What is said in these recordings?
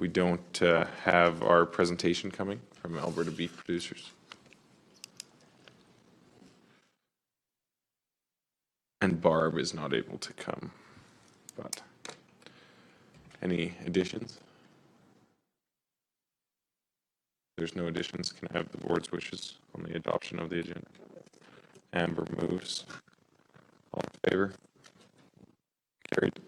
We don't have our presentation coming from Alberta beef producers. And Barb is not able to come, but any additions? There's no additions. Can I have the board's wishes on the adoption of the agenda? Amber moves. All in favor? Carried.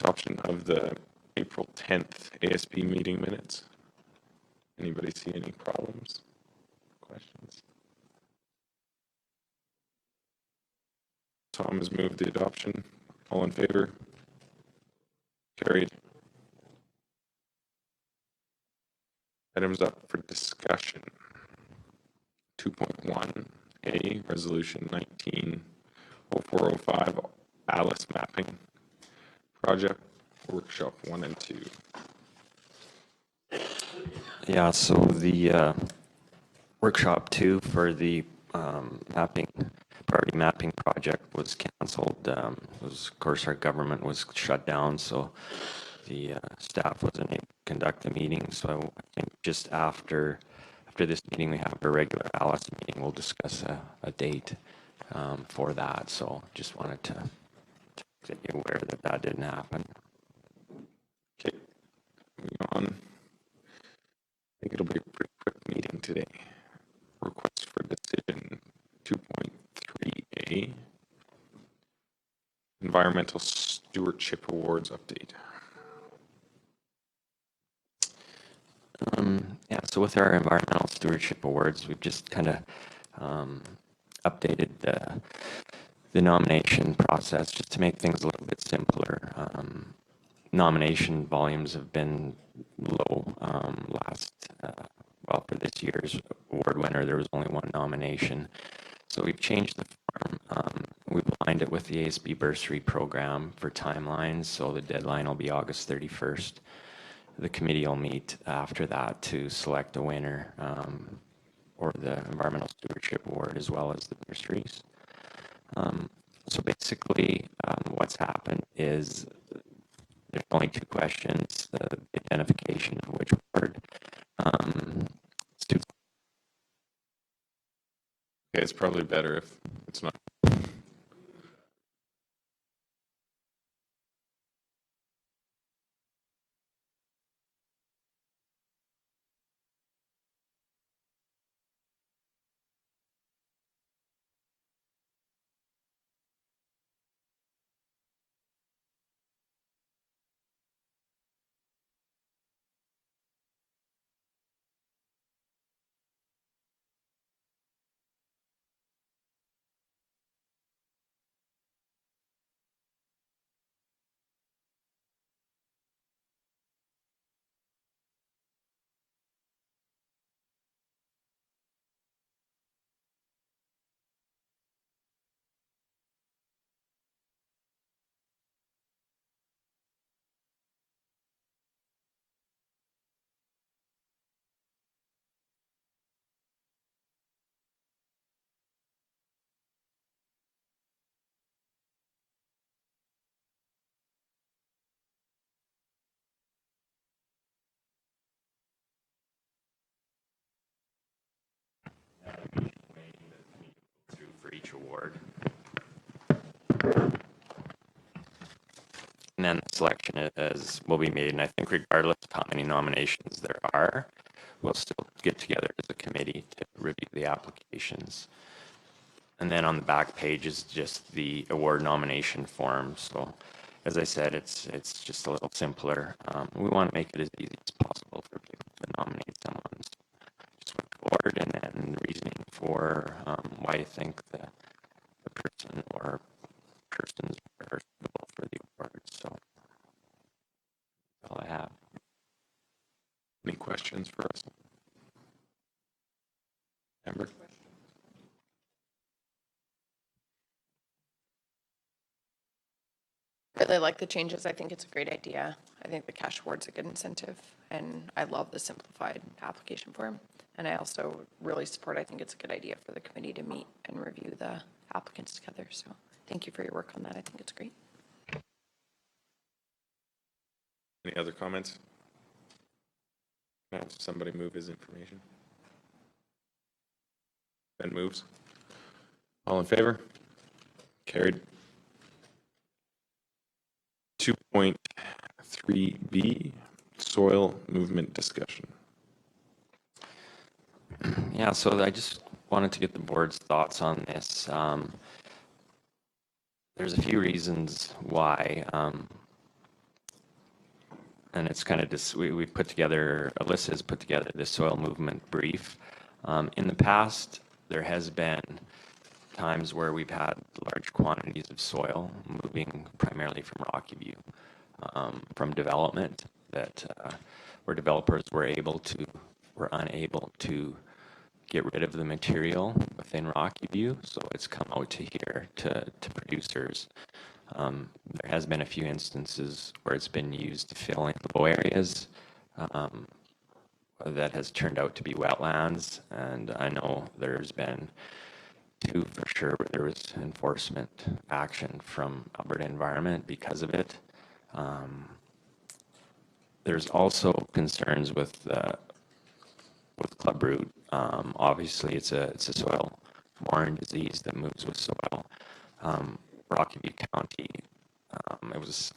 Adoption of the April 10th ASB meeting minutes. Anybody see any problems? Questions? Tom has moved the adoption. All in favor? Carried. Items up for discussion. 2.1A, Resolution 190405, Alice Mapping Project, Workshop 1 and 2. Yeah, so the Workshop 2 for the priority mapping project was canceled. Of course, our government was shut down, so the staff wasn't able to conduct the meeting. So I think just after this meeting, we have a regular Alice meeting. We'll discuss a date for that. So just wanted to get you aware that that didn't happen. Okay, moving on. I think it'll be a pretty quick meeting today. Request for decision 2.3A, Environmental Stewardship Awards update. Yeah, so with our environmental stewardship awards, we've just kind of updated the nomination process just to make things a little bit simpler. Nomination volumes have been low. For this year's award winner, there was only one nomination. So we've changed the form. We've aligned it with the ASB bursary program for timelines. So the deadline will be August 31st. The committee will meet after that to select a winner or the Environmental Stewardship Award as well as the bursaries. So basically what's happened is there's only two questions, the identification of which word. Okay, it's probably better if it's not. For each award. And then the selection will be made, and I think regardless of how many nominations there are, we'll still get together as a committee to review the applications. And then on the back page is just the award nomination form. So as I said, it's just a little simpler. We want to make it as easy as possible for people to nominate someone. So just with the award and then reasoning for why you think the person or persons are suitable for the award. So that's all I have. Any questions for us? Amber? Really like the changes. I think it's a great idea. I think the cash award's a good incentive, and I love the simplified application form. And I also really support, I think it's a good idea for the committee to meet and review the applicants together. So thank you for your work on that. I think it's great. Any other comments? Can I have somebody move his information? Ben moves. All in favor? Carried. 2.3B, soil movement discussion. Yeah, so I just wanted to get the board's thoughts on this. There's a few reasons why, and it's kind of just, we put together, Alyssa has put together this soil movement brief. In the past, there has been times where we've had large quantities of soil moving primarily from Rocky View, from development that where developers were unable to get rid of the material within Rocky View, so it's come out to here to producers. There has been a few instances where it's been used to fill in low areas that has turned out to be wetlands, and I know there's been two for sure where there was enforcement action from Alberta Environment because of it. There's also concerns with clubroot. Obviously, it's a soil-borne disease that moves with soil. Rocky View County,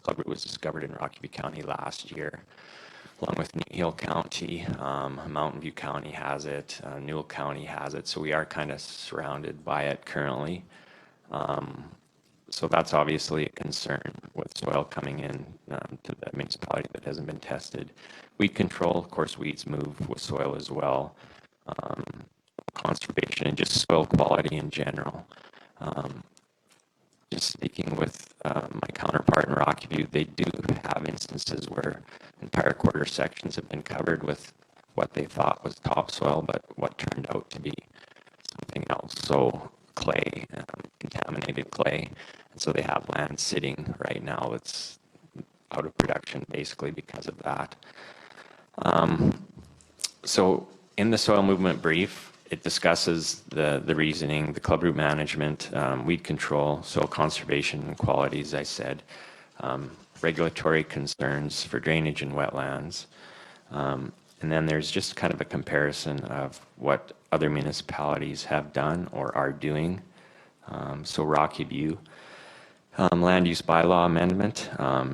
clubroot was discovered in Rocky View County last year, along with New Hill County. Mountain View County has it. Newell County has it. So we are kind of surrounded by it currently. So that's obviously a concern with soil coming in to the municipality that hasn't been tested. Weed control, of course, weeds move with soil as well. Conservation and just soil quality in general. Just speaking with my counterpart in Rocky View, they do have instances where entire quarter sections have been covered with what they thought was topsoil, but what turned out to be something else. So clay, contaminated clay. And so they have land sitting right now that's out of production basically because of that. So in the soil movement brief, it discusses the reasoning, the clubroot management, weed control, soil conservation and quality, as I said, regulatory concerns for drainage and wetlands. And then there's just kind of a comparison of what other municipalities have done or are doing. So Rocky View, land use bylaw amendment.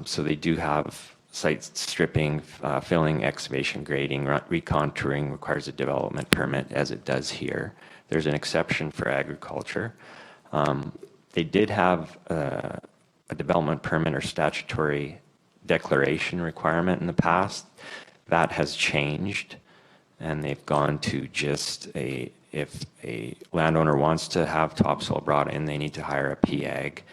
So they do have site stripping, filling, excavation, grading, recontouring requires a development permit, as it does here. There's an exception for agriculture. They did have a development permit or statutory declaration requirement in the past. That has changed, and they've gone to just if a landowner wants to have topsoil brought in, they need to hire a PAG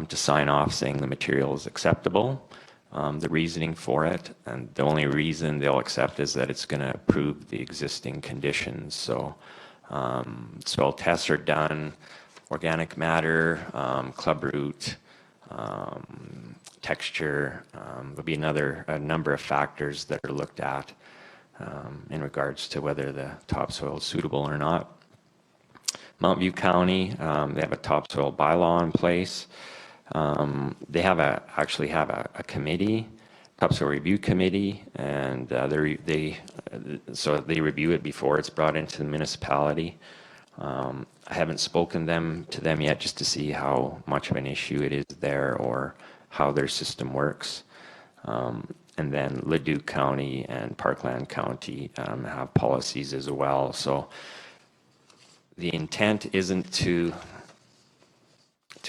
to sign off saying the material is acceptable. The reasoning for it, and the only reason they'll accept is that it's going to improve the existing conditions. So soil tests are done, organic matter, clubroot, texture. There'll be a number of factors that are looked at in regards to whether the topsoil is suitable or not. Mount View County, they have a topsoil bylaw in place. They actually have a committee, topsoil review committee, and so they review it before it's brought into the municipality. I haven't spoken to them yet just to see how much of an issue it is there or how their system works. And then Leduc County and Parkland County have policies as well. So the intent isn't to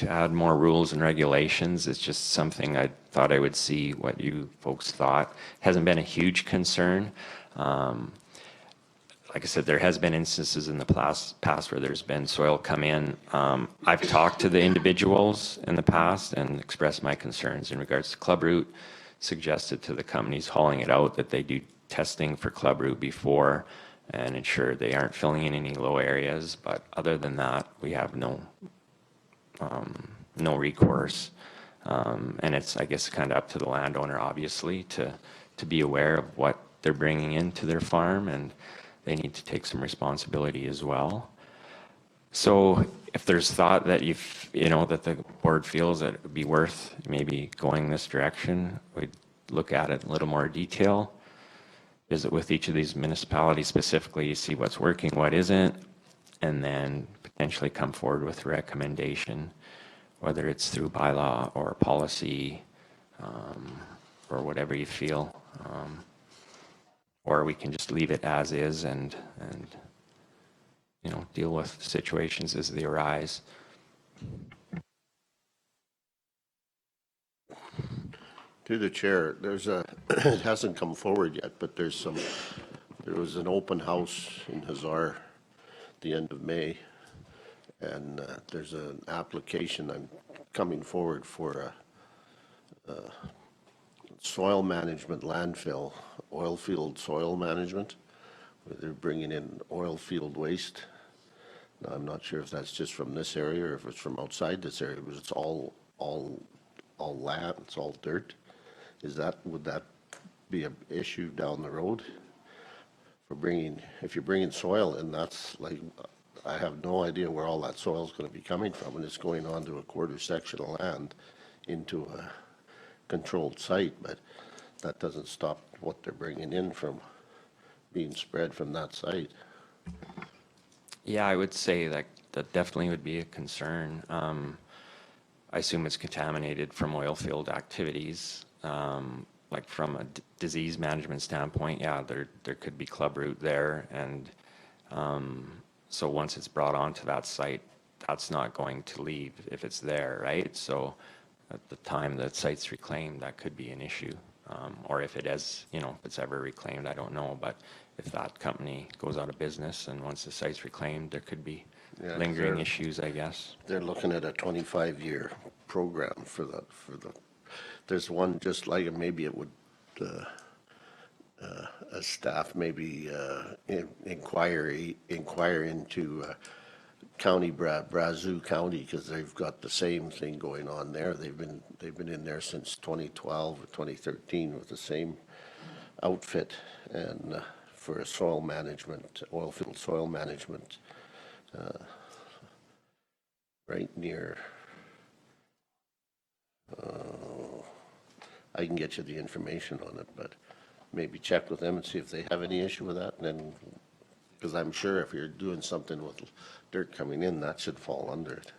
add more rules and regulations. It's just something I thought I would see what you folks thought. It hasn't been a huge concern. Like I said, there has been instances in the past where there's been soil come in. I've talked to the individuals in the past and expressed my concerns in regards to clubroot, suggested to the companies hauling it out that they do testing for clubroot before and ensure they aren't filling in any low areas. But other than that, we have no recourse. And it's, I guess, kind of up to the landowner, obviously, to be aware of what they're bringing into their farm, and they need to take some responsibility as well. So if there's thought that that the board feels that it would be worth maybe going this direction, we'd look at it in a little more detail, visit with each of these municipalities specifically to see what's working, what isn't, and then potentially come forward with a recommendation, whether it's through bylaw or policy, or whatever you feel. Or we can just leave it as is and you know, deal with situations as they arise. To the chair, there's a, it hasn't come forward yet, but there was an open house in Hazar the end of May, and there's an application I'm coming forward for a soil management landfill, oil field soil management, where they're bringing in oil field waste. Now, I'm not sure if that's just from this area or if it's from outside this area, but it's all land, it's all dirt. Would that be an issue down the road for if you're bringing soil in, that's like, I have no idea where all that soil is going to be coming from, and it's going onto a quarter section of land into a controlled site, but that doesn't stop what they're bringing in from being spread from that site. Yeah, I would say that definitely would be a concern. I assume it's contaminated from oil field activities. Like from a disease management standpoint, yeah, there could be clubroot there, and so once it's brought onto that site, that's not going to leave if it's there, right? So at the time that site's reclaimed, that could be an issue. Or if it is, you know, if it's ever reclaimed, I don't know. But if that company goes out of business and once the site's reclaimed, there could be lingering issues, I guess. They're looking at a 25-year program for the, there's one just like it, maybe it would, a staff maybe inquire into Brazos County, because they've got the same thing going on there. They've been in there since 2012 or 2013 with the same outfit, and for a soil management, oil field soil management, right near. I can get you the information on it, but maybe check with them and see if they have any issue with that, and then, because I'm sure if you're doing something with dirt coming in, that should fall under it.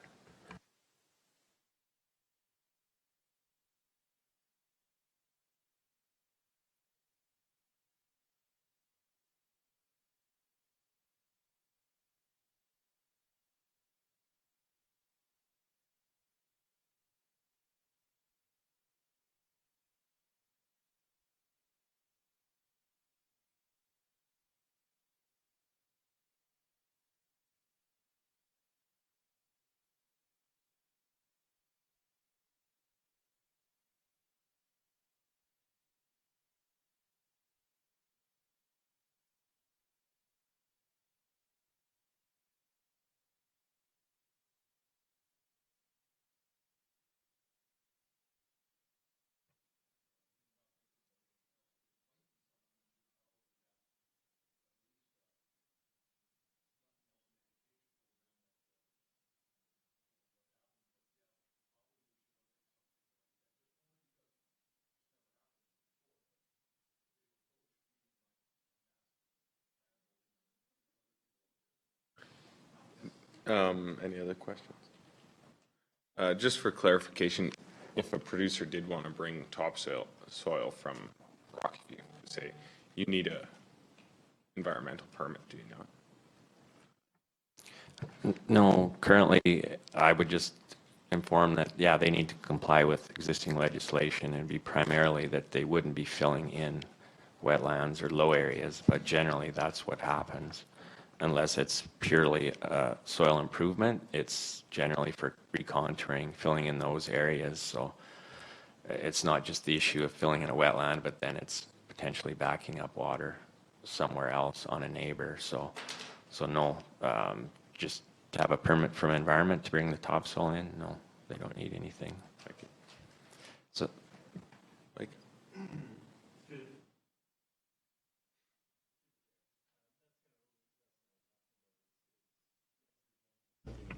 Any other questions? Just for clarification, if a producer did want to bring topsoil from Rockview, say, you need a environmental permit, do you not? No, currently I would just inform that, yeah, they need to comply with existing legislation. It'd be primarily that they wouldn't be filling in wetlands or low areas, but generally that's what happens. Unless it's purely soil improvement, it's generally for recontouring, filling in those areas. So it's not just the issue of filling in a wetland, but then it's potentially backing up water somewhere else on a neighbor. So no, just to have a permit from environment to bring the topsoil in, no, they don't need anything. Thank you. So, Mike?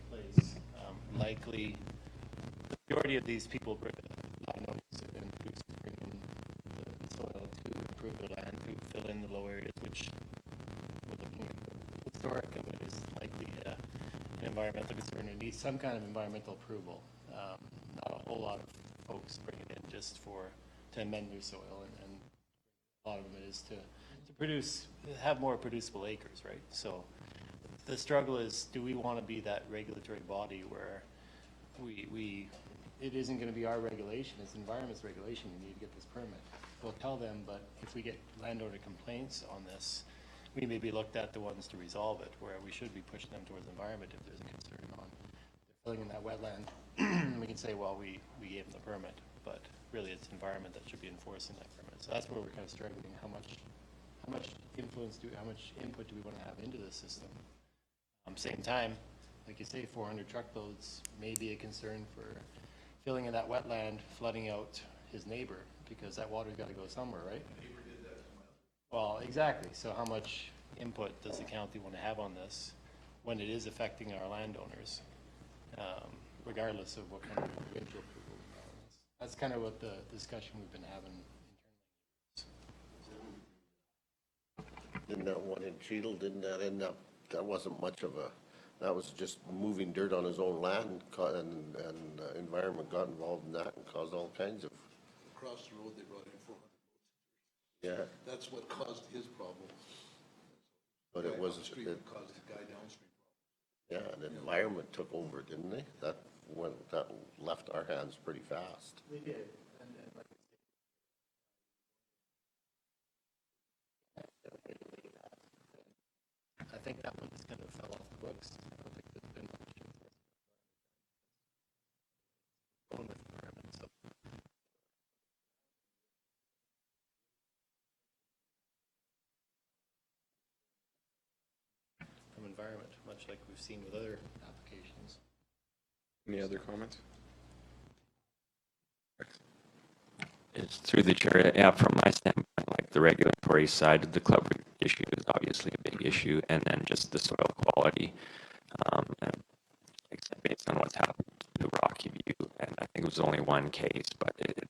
Place. Likely, the majority of these people, I know, and bring in the improve their land to fill in the low areas, which we're looking at the historic of it is likely an environmental concern and needs some kind of environmental approval. Not a whole lot of folks bring it in just to amend their soil, and a lot of it is to have more producible acres, right? So the struggle is, do we want to be that regulatory body where it isn't going to be our regulation, it's environment's regulation, you need to get this permit. We'll tell them, but if we get landowner complaints on this, we may be looked at the ones to resolve it, where we should be pushing them towards the environment if there's a concern on filling in that wetland. We can say, well, we gave them the permit, but really it's environment that should be enforcing that permit. So that's where we're kind of struggling. How much input do we want to have into the system? Same time, like you say, 400 truckloads may be a concern for filling in that wetland, flooding out his neighbor, because that water's got to go somewhere, right? Neighbor did that to my Well, exactly. So how much input does the county want to have on this when it is affecting our landowners, regardless of what kind of individual approval we have on this? That's kind of what the discussion we've been having internally. Didn't that one in Cheadle, didn't that end up, that wasn't much of a, that was just moving dirt on his own land, and environment got involved in that and caused all kinds of, Across the road, they brought in 400 boats. yeah, That's what caused his problem. but it was, Upstream caused the guy downstream problem. yeah, and environment took over, didn't they? That left our hands pretty fast. They did. And like I think that one just kind of fell off the books. I don't think there's been much going with environment. So from environment, much like we've seen with other applications. Any other comments? It's through the chair. Yeah, from my standpoint, like the regulatory side of the club issue is obviously a big issue, and then just the soil quality. And like I said, based on what's happened to Rocky View, and I think it was only one case, but it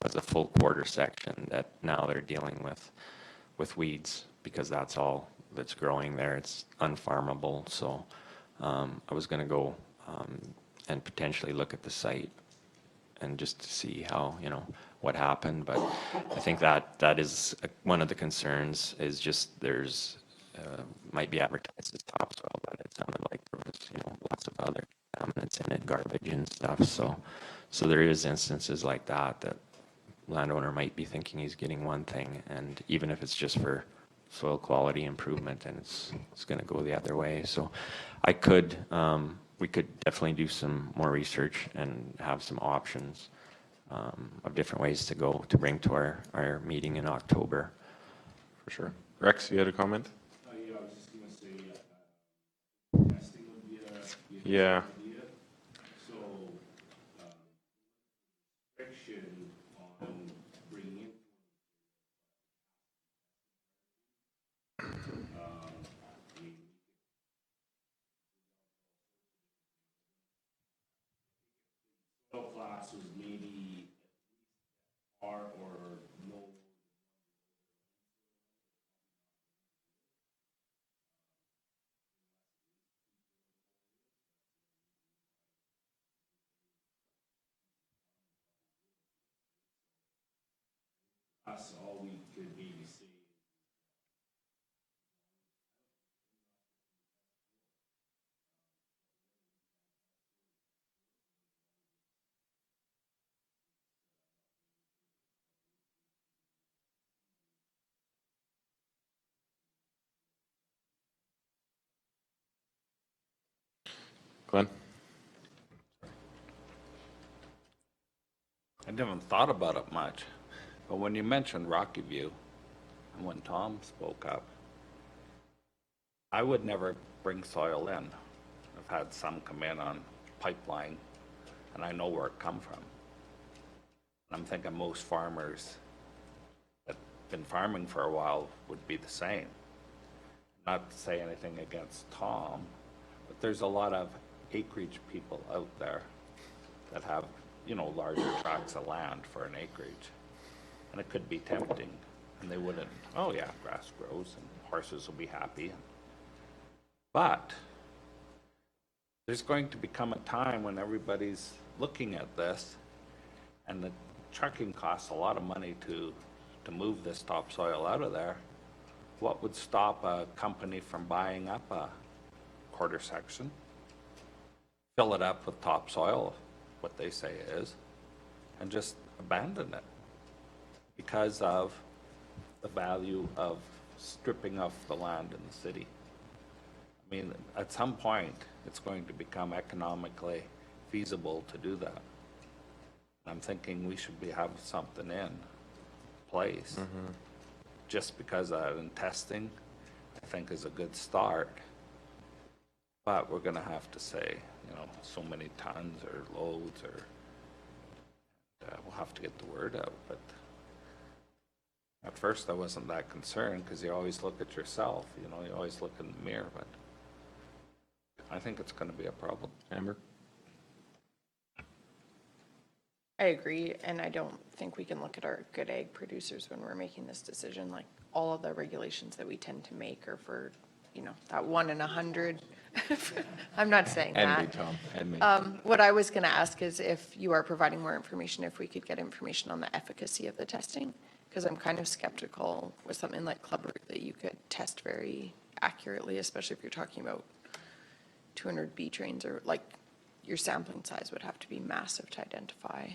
was a full quarter section that now they're dealing with weeds because that's all that's growing there. It's unfarmable. So I was going to go and potentially look at the site and just to see how, what happened. But I think that is one of the concerns is just there's might be advertised as topsoil, but it sounded like there was, lots of other contaminants in it, garbage and stuff. So there is instances like that landowner might be thinking he's getting one thing, and even if it's just for soil quality improvement, and it's going to go the other way. So we could definitely do some more research and have some options of different ways to bring to our meeting in October. For sure. Rex, you had a comment? Yeah, I was just gonna say, testing would be a Yeah. idea. So, restriction on bringing in. I mean, soil classes maybe are or no. Us, all we could maybe say. Glenn? I haven't thought about it much, but when you mentioned Rocky View, and when Tom spoke up, I would never bring soil in. I've had some come in on pipeline, and I know where it come from. And I'm thinking most farmers that have been farming for a while would be the same. Not to say anything against Tom, but there's a lot of acreage people out there that have, larger tracts of land for an acreage. And it could be tempting And they wouldn't, oh yeah, grass grows and horses will be happy. But there's going to become a time when everybody's looking at this and the trucking costs a lot of money to move this topsoil out of there. What would stop a company from buying up a quarter section, fill it up with topsoil, what they say is, and just abandon it because of the value of stripping off the land in the city? I mean, at some point, it's going to become economically feasible to do that. I'm thinking we should have something in place. Just because in testing, I think is a good start. But we're gonna have to say, you know, so many tons or loads or, we'll have to get the word out. But at first I wasn't that concerned because you always look at yourself, you know, you always look in the mirror, but I think it's gonna be a problem. Amber? I agree, and I don't think we can look at our good ag producers when we're making this decision. Like, all of the regulations that we tend to make are for, you know, that 1 in 100. I'm not saying that. And me, Tom, and me. What I was going to ask is if you are providing more information, if we could get information on the efficacy of the testing, because I'm kind of skeptical with something like Club Root that you could test very accurately, especially if you're talking about 200 B trains, or like your sampling size would have to be massive to identify.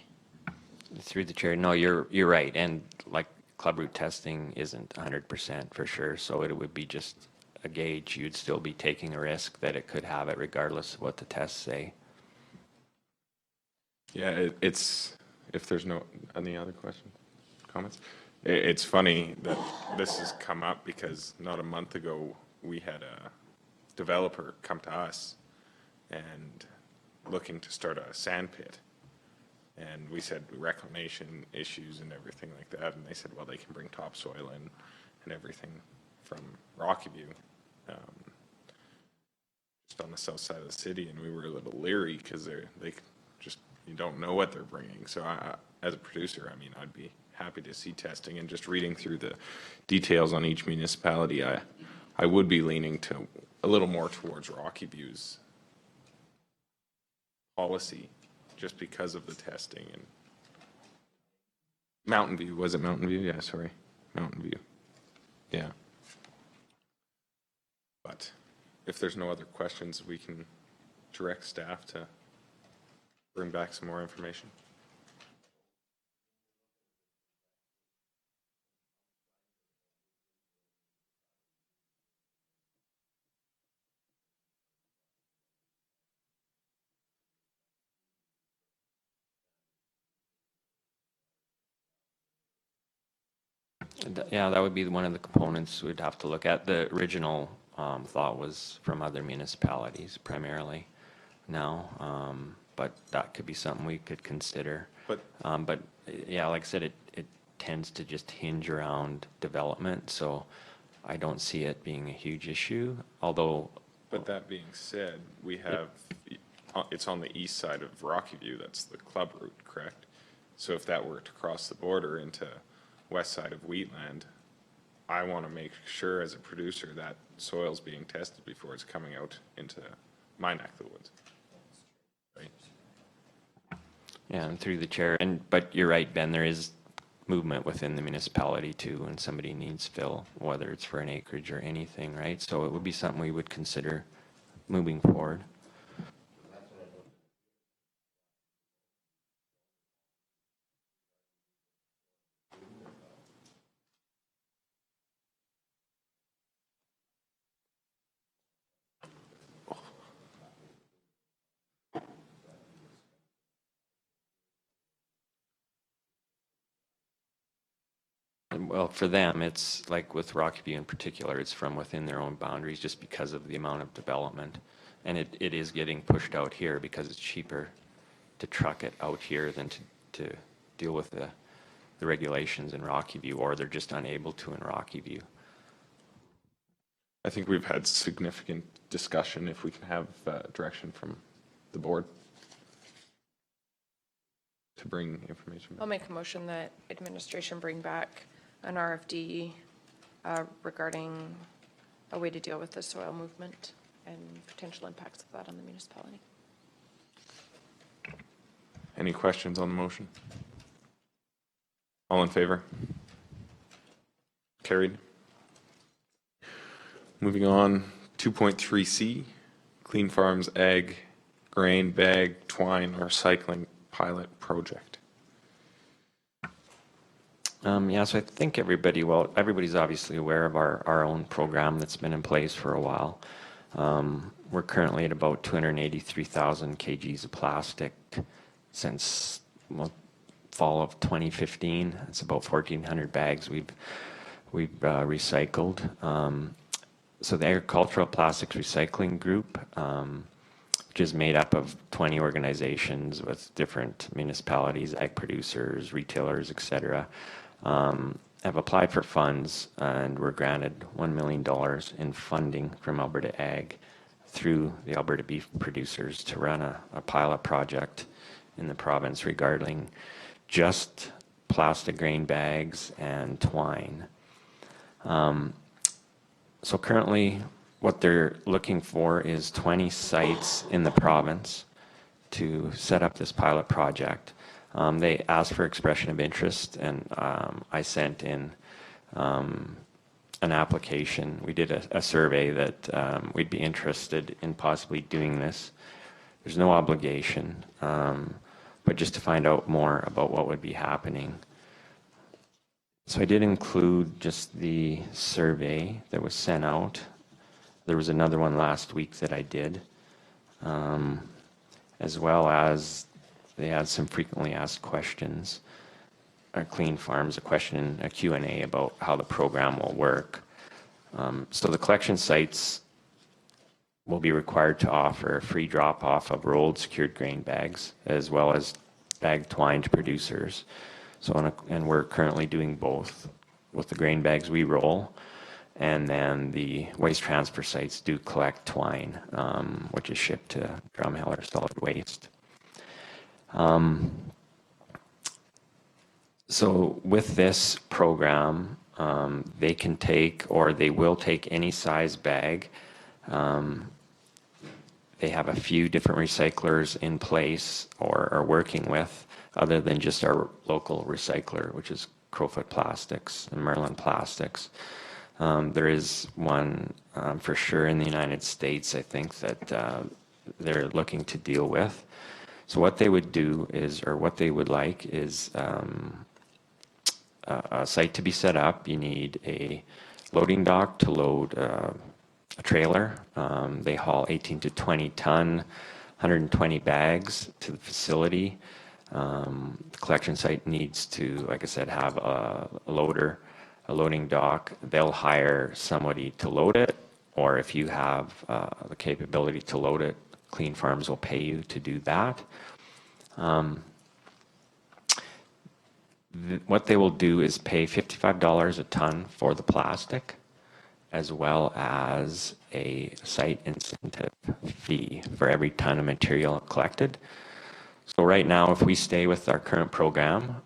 Through the chair, no, you're right, and like club root testing isn't 100% for sure, so it would be just a gauge. You'd still be taking a risk that it could have it regardless of what the tests say. Yeah, it's, if there's no, any other questions, comments? It's funny that this has come up because not a month ago, we had a developer come to us and looking to start a sand pit. And we said reclamation issues and everything like that, and they said, well, they can bring topsoil in and everything from Rocky View, just on the south side of the city, and we were a little leery because they just, you don't know what they're bringing. So as a producer, I mean, I'd be happy to see testing, and just reading through the details on each municipality, I would be leaning to a little more towards Rocky View's policy, just because of the testing. And Mountain View, was it Mountain View? Yeah, sorry, Mountain View. Yeah. But if there's no other questions, we can direct staff to bring back some more information. Yeah, that would be one of the components we'd have to look at. The original thought was from other municipalities primarily now, but that could be something we could consider. But yeah, like I said, it tends to just hinge around development, so I don't see it being a huge issue, although. But that being said, we have, it's on the east side of Rocky View, that's the club route, correct? So if that were to cross the border into west side of Wheatland, I want to make sure as a producer that soil's being tested before it's coming out into my neck of the woods. Right? Yeah, and through the chair, but you're right, Ben, there is movement within the municipality too, and somebody needs fill, whether it's for an acreage or anything, right? So it would be something we would consider moving forward. Well, for them, it's like with Rocky View in particular, it's from within their own boundaries just because of the amount of development. And it is getting pushed out here because it's cheaper to truck it out here than to deal with the regulations in Rocky View, or they're just unable to in Rocky View. I think we've had significant discussion. If we can have direction from the board to bring information back. I'll make a motion that administration bring back an RFD regarding a way to deal with the soil movement and potential impacts of that on the municipality. Any questions on the motion? All in favor? Carried. Moving on, 2.3C, Clean Farms Ag Grain Bag Twine Recycling Pilot Project. Yeah, so I think everybody's obviously aware of our own program that's been in place for a while. We're currently at about 283,000 kgs of plastic since fall of 2015. It's about 1,400 bags we've recycled. So the Agricultural Plastics Recycling Group, which is made up of 20 organizations with different municipalities, ag producers, retailers, etc., have applied for funds and were granted $1 million in funding from Alberta Ag through the Alberta Beef Producers to run a pilot project in the province regarding just plastic grain bags and twine. So currently what they're looking for is 20 sites in the province to set up this pilot project. They asked for expression of interest, and I sent in an application. We did a survey that we'd be interested in possibly doing this. There's no obligation, but just to find out more about what would be happening. So I did include just the survey that was sent out. There was another one last week that I did, as well as they had some frequently asked questions. Clean Farms, a Q&A about how the program will work. So the collection sites will be required to offer a free drop-off of rolled secured grain bags, as well as bag twine to producers. So, and we're currently doing both with the grain bags we roll, and then the waste transfer sites do collect twine, which is shipped to Drumheller Solid Waste. So with this program, they can take, or they will take, any size bag. They have a few different recyclers in place or are working with, other than just our local recycler, which is Crowfoot Plastics and Merlin Plastics. There is one for sure in the United States, I think, that they're looking to deal with. So what they would do is, or what they would like is a site to be set up. You need a loading dock to load a trailer. They haul 18 to 20 ton, 120 bags to the facility. The collection site needs to, like I said, have a loader, a loading dock. They'll hire somebody to load it, or if you have the capability to load it, Clean Farms will pay you to do that. What they will do is pay $55 a ton for the plastic, as well as a site incentive fee for every ton of material collected. So right now, if we stay with our current program,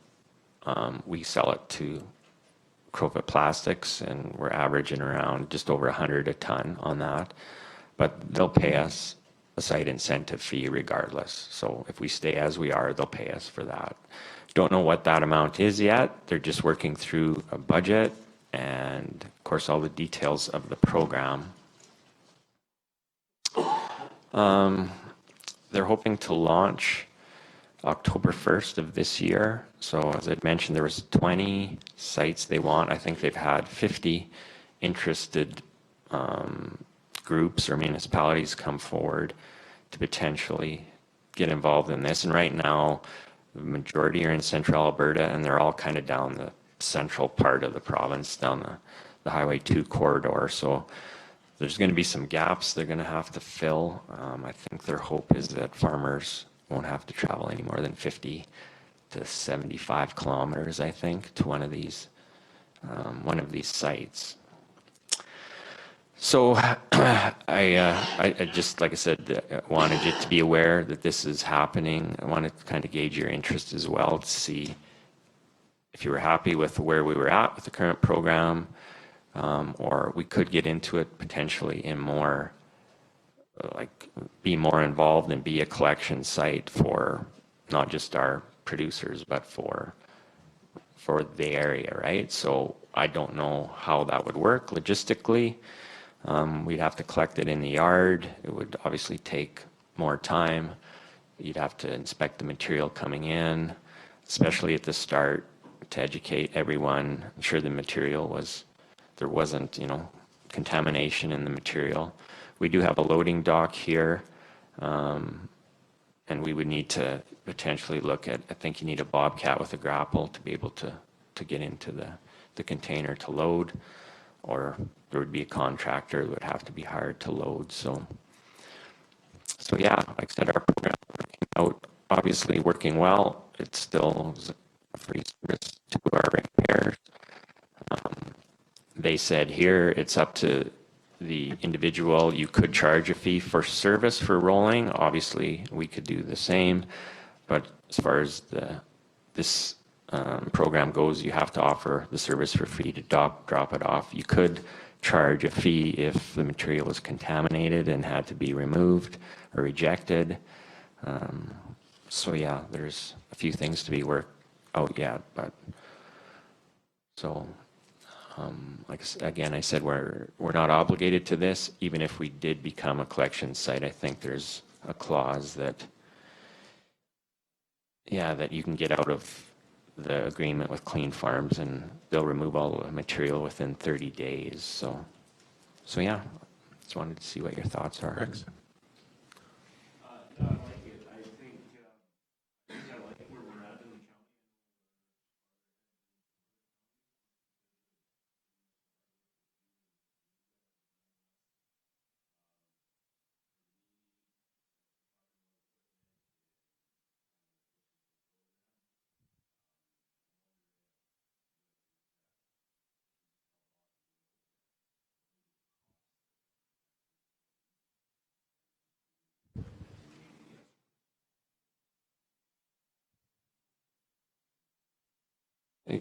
we sell it to Crowfoot Plastics, and we're averaging around just over 100 a ton on that. But they'll pay us a site incentive fee regardless. So if we stay as we are, they'll pay us for that. Don't know what that amount is yet. They're just working through a budget and, of course, all the details of the program. They're hoping to launch October 1st of this year. So as I mentioned, there was 20 sites they want. I think they've had 50 interested groups or municipalities come forward to potentially get involved in this. And right now, the majority are in central Alberta, and they're all kind of down the central part of the province, down the Highway 2 corridor. So there's going to be some gaps they're going to have to fill. I think their hope is that farmers won't have to travel any more than 50 to 75 kilometers, I think, to one of these sites. So I just, like I said, wanted you to be aware that this is happening. I wanted to kind of gauge your interest as well to see if you were happy with where we were at with the current program, or we could get into it potentially in more, like, be more involved and be a collection site for not just our producers, but for the area, right? So I don't know how that would work logistically. We'd have to collect it in the yard. It would obviously take more time. You'd have to inspect the material coming in, especially at the start, to educate everyone, ensure the material was, there wasn't, you know, contamination in the material. We do have a loading dock here, and we would need to potentially look at, I think you need a bobcat with a grapple to be able to get into the container to load, or there would be a contractor that would have to be hired to load. So yeah, like I said, our program working out, obviously working well. It still is a free service to our ratepayers. They said here it's up to the individual. You could charge a fee for service for rolling. Obviously, we could do the same, but as far as this program goes, you have to offer the service for free to drop it off. You could charge a fee if the material was contaminated and had to be removed or rejected. So yeah, there's a few things to be worked out yet, but so like again, I said, we're not obligated to this. Even if we did become a collection site, I think there's a clause that, yeah, that you can get out of the agreement with Clean Farms and they'll remove all the material within 30 days. So yeah, just wanted to see what your thoughts are. Rex? No, I like it. I think I like where we're at in the county.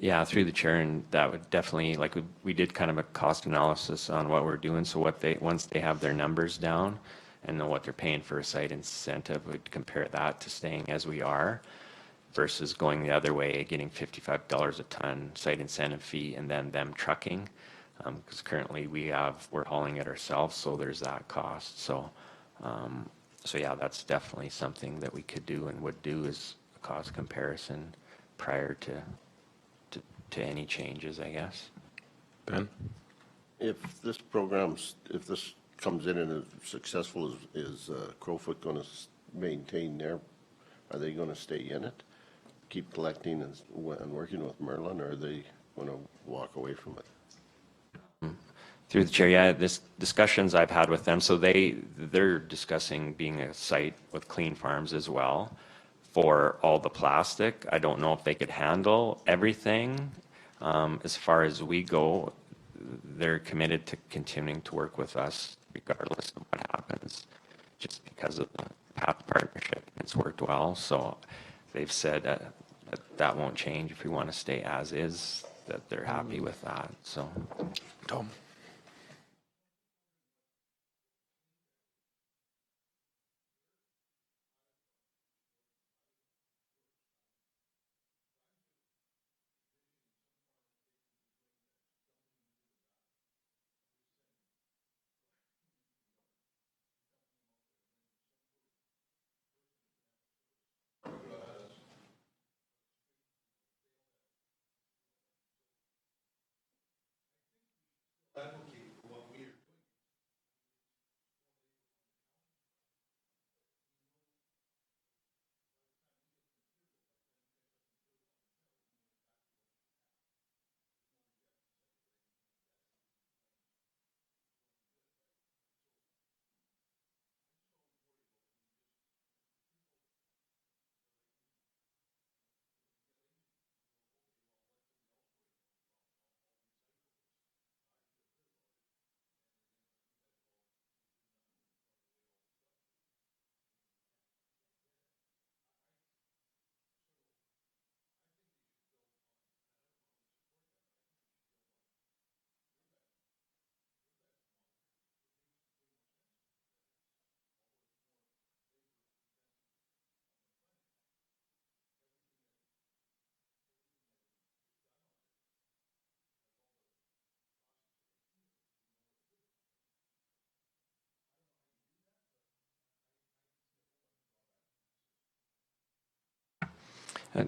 Yeah, through the chair, and that would definitely, like, we did kind of a cost analysis on what we're doing. So what they, once they have their numbers down and know what they're paying for a site incentive, we'd compare that to staying as we are versus going the other way, getting $55 a ton site incentive fee and then them trucking. Because currently we're hauling it ourselves, so there's that cost. So yeah, that's definitely something that we could do and would do, is a cost comparison prior to any changes, I guess. Ben? If this comes in and is successful, is Crowfoot going to maintain are they going to stay in it? Keep collecting and working with Merlin, or are they going to walk away from it? Through the chair, yeah, this discussions I've had with them, so they're discussing being a site with Clean Farms as well for all the plastic. I don't know if they could handle everything. As far as we go, they're committed to continuing to work with us regardless of what happens, just because of the past partnership. It's worked well, so they've said that won't change if we want to stay as is, that they're happy with that, so. Tom?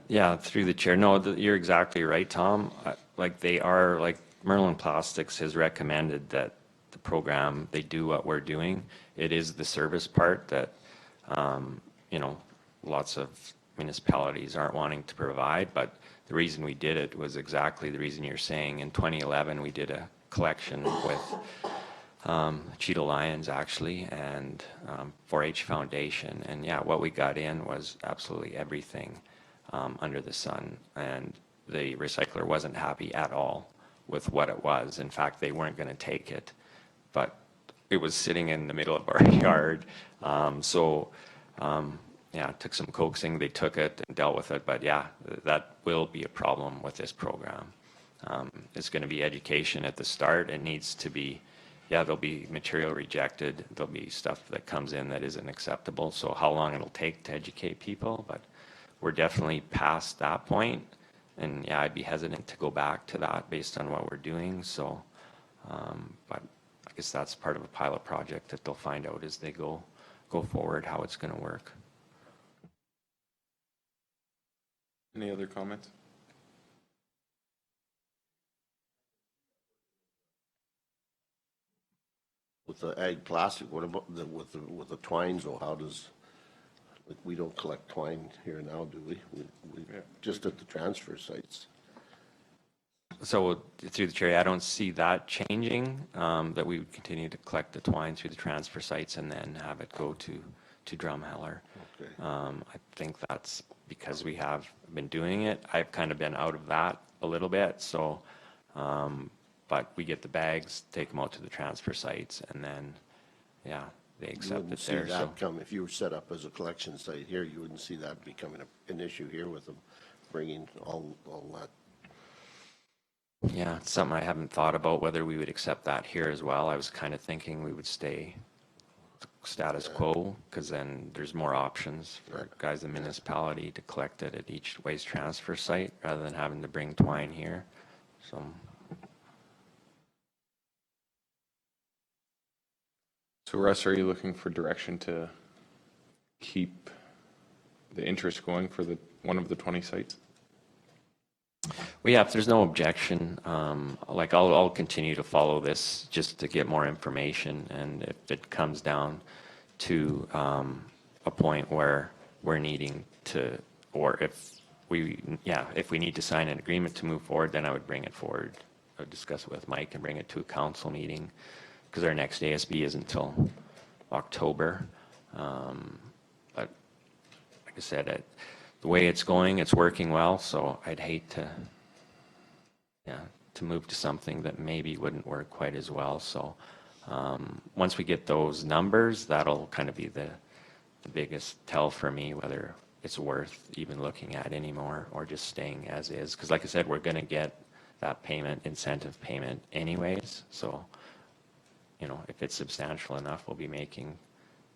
Yeah, through the chair. No, you're exactly right, Tom. Like they are, like Merlin Plastics has recommended that the program, they do what we're doing. It is the service part that, you know, lots of municipalities aren't wanting to provide, but the reason we did it was exactly the reason you're saying. In 2011, we did a collection with Cheetah Lions actually, and 4-H Foundation. And yeah, what we got in was absolutely everything under the sun. And the recycler wasn't happy at all with what it was. In fact, they weren't going to take it, but it was sitting in the middle of our yard. Yeah, it took some coaxing. They took it and dealt with it. But yeah, that will be a problem with this program. It's going to be education at the start. It needs to be, yeah, there'll be material rejected. There'll be stuff that comes in that isn't acceptable. So how long it'll take to educate people, but we're definitely past that point. And yeah, I'd be hesitant to go back to that based on what we're doing. So, but I guess that's part of a pilot project that they'll find out as they go forward how it's going to work. Any other comments? With the ag plastic, what about with the twines, or how does, like, we don't collect twine here now, do we? We just at the transfer sites. So through the chair, I don't see that changing, that we would continue to collect the twine through the transfer sites and then have it go to Drumheller. Okay. I think that's because we have been doing it. I've kind of been out of that a little bit. So, but we get the bags, take them out to the transfer sites, and then, yeah, they You accept wouldn't it see there. So, that come, if you were set up as a collection site here, you wouldn't see that becoming an issue here with them bringing all that. yeah, it's something I haven't thought about whether we would accept that here as well. I was kind of thinking we would stay status quo, because then there's more options for guys in the municipality to collect it at each waste transfer site rather than having to bring twine here. So, So Russ, are you looking for direction to keep the interest going for the one of the 20 sites? well, yeah, if there's no objection, like I'll continue to follow this just to get more information, and if it comes down to a point where we're needing to, or if we need to sign an agreement to move forward, then I would bring it forward. I would discuss it with Mike and bring it to a council meeting, because our next ASB is until October. But like I said, the way it's going, it's working well, so I'd hate to, to move to something that maybe wouldn't work quite as well. So once we get those numbers, that'll kind of be the biggest tell for me whether it's worth even looking at anymore or just staying as is. Because like I said, we're going to get that payment, incentive payment anyways. So, you know, if it's substantial enough, we'll be making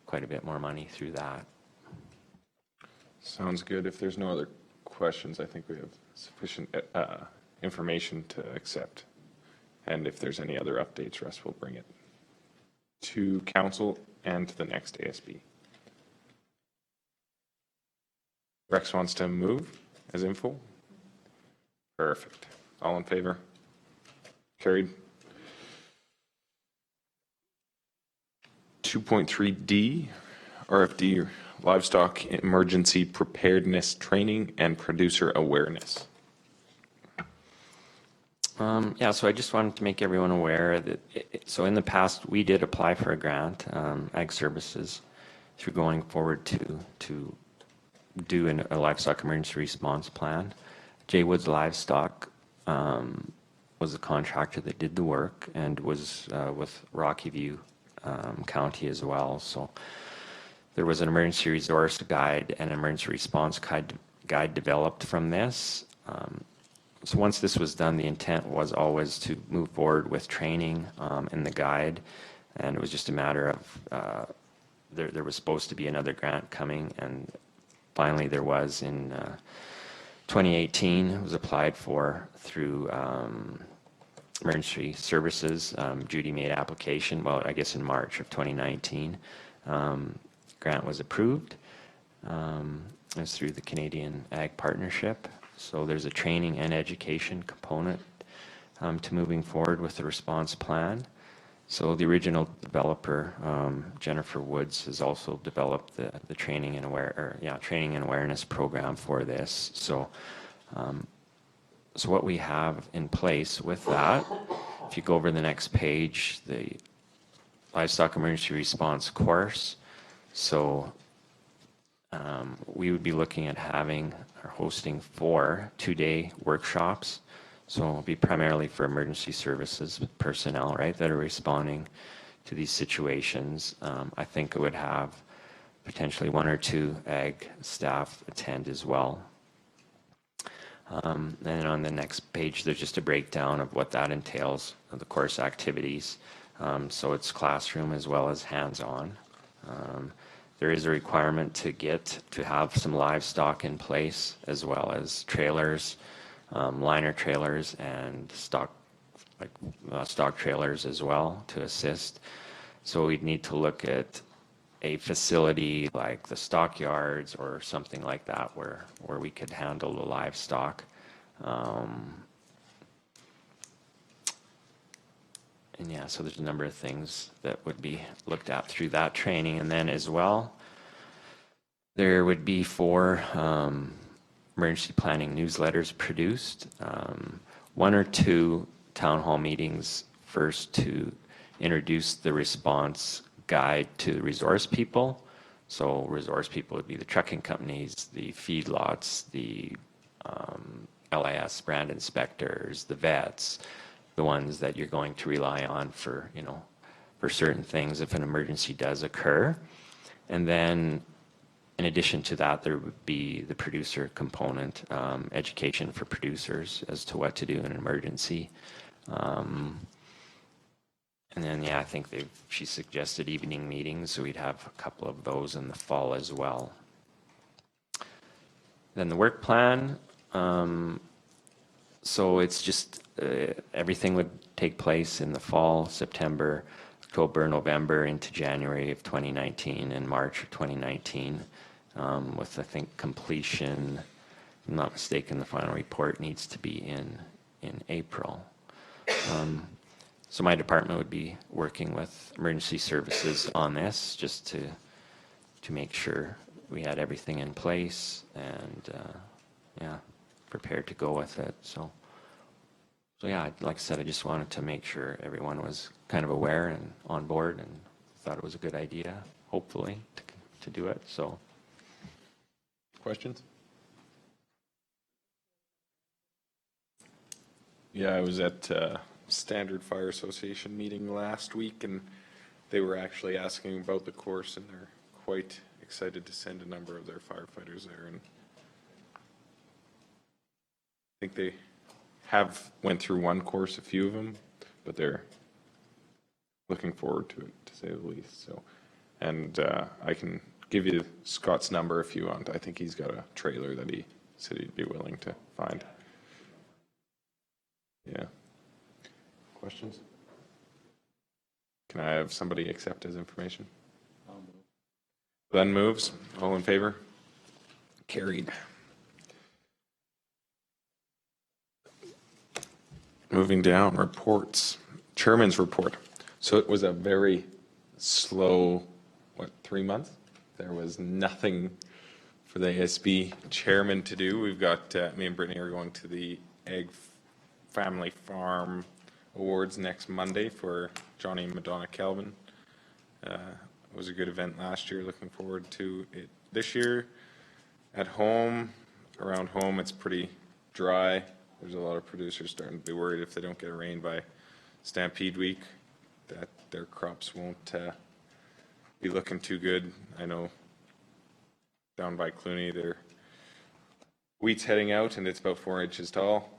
quite a bit more money through that. Sounds good. If there's no other questions, I think we have sufficient information to accept. And if there's any other updates, Russ will bring it to council and to the next ASB. Rex wants to move as info. Perfect. All in favor? Carried. 2.3D, RFD, Livestock Emergency Preparedness Training and Producer Awareness. Yeah, so I just wanted to make everyone aware that, so in the past, we did apply for a grant, Ag Services, through going forward to do a livestock emergency response plan. Jay Woods Livestock was the contractor that did the work and was with Rocky View County as well. So there was an emergency resource guide and emergency response guide developed from this. So once this was done, the intent was always to move forward with training in the guide, and it was just a matter of there was supposed to be another grant coming, and finally there was in 2018. It was applied for through Emergency Services. Judy made application, well, I guess in March of 2019. Grant was approved. is through the Canadian Ag Partnership. So there's a training and education component to moving forward with the response plan. So the original developer, Jennifer Woods, has also developed the training and training and awareness program for this. So, so what we have in place with that, if you go over the next page, the livestock emergency response course. So we would be looking at having or hosting 4 two-day workshops. So it'll be primarily for emergency services personnel, right, that are responding to these situations. I think it would have potentially 1 or 2 ag staff attend as well. And on the next page, there's just a breakdown of what that entails, of the course activities. So it's classroom as well as hands-on. There is a requirement to have some livestock in place, as well as trailers, liner trailers, and stock trailers as well to assist. So we'd need to look at a facility like the stockyards or something like that where we could handle the livestock. And yeah, so there's a number of things that would be looked at through that training. And then as well, there would be 4 emergency planning newsletters produced, 1 or 2 town hall meetings first to introduce the response guide to the resource people. So resource people would be the trucking companies, the feedlots, the LIS brand inspectors, the vets, the ones that you're going to rely on for, for certain things if an emergency does occur. And then in addition to that, there would be the producer component, education for producers as to what to do in an emergency. And then, I think she suggested evening meetings, so we'd have a couple of those in the fall as well. Then the work plan, so it's just everything would take place in the fall, September, October, November into January of 2019 and March of 2019, with, I think, completion, if I'm not mistaken, the final report needs to be in April. So my department would be working with emergency services on this just to make sure we had everything in place and prepared to go with it. So yeah, like I said, I just wanted to make sure everyone was kind of aware and on board and thought it was a good idea, hopefully, to do it. So, Questions? Yeah, I was at Standard Fire Association meeting last week, and they were actually asking about the course, and they're quite excited to send a number of their firefighters there. And I think they have went through one course, a few of them, but they're looking forward to it, to say the least. So, and I can give you Scott's number if you want. I think he's got a trailer that he said he'd be willing to find. Yeah. Questions? Can I have somebody accept his information? Glenn moves. All in favor? Carried. Moving down, reports. Chairman's report. So it was a very slow, 3 months? There was nothing for the ASB chairman to do. We've got, me and Brittany are going to the Egg Family Farm Awards next Monday for Johnny and Madonna Calvin. It was a good event last year. Looking forward to it this year. At home, around home, it's pretty dry. There's a lot of producers starting to be worried if they don't get rain by Stampede Week that their crops won't be looking too good. I know down by Clooney, their wheat's heading out and it's about 4 inches tall.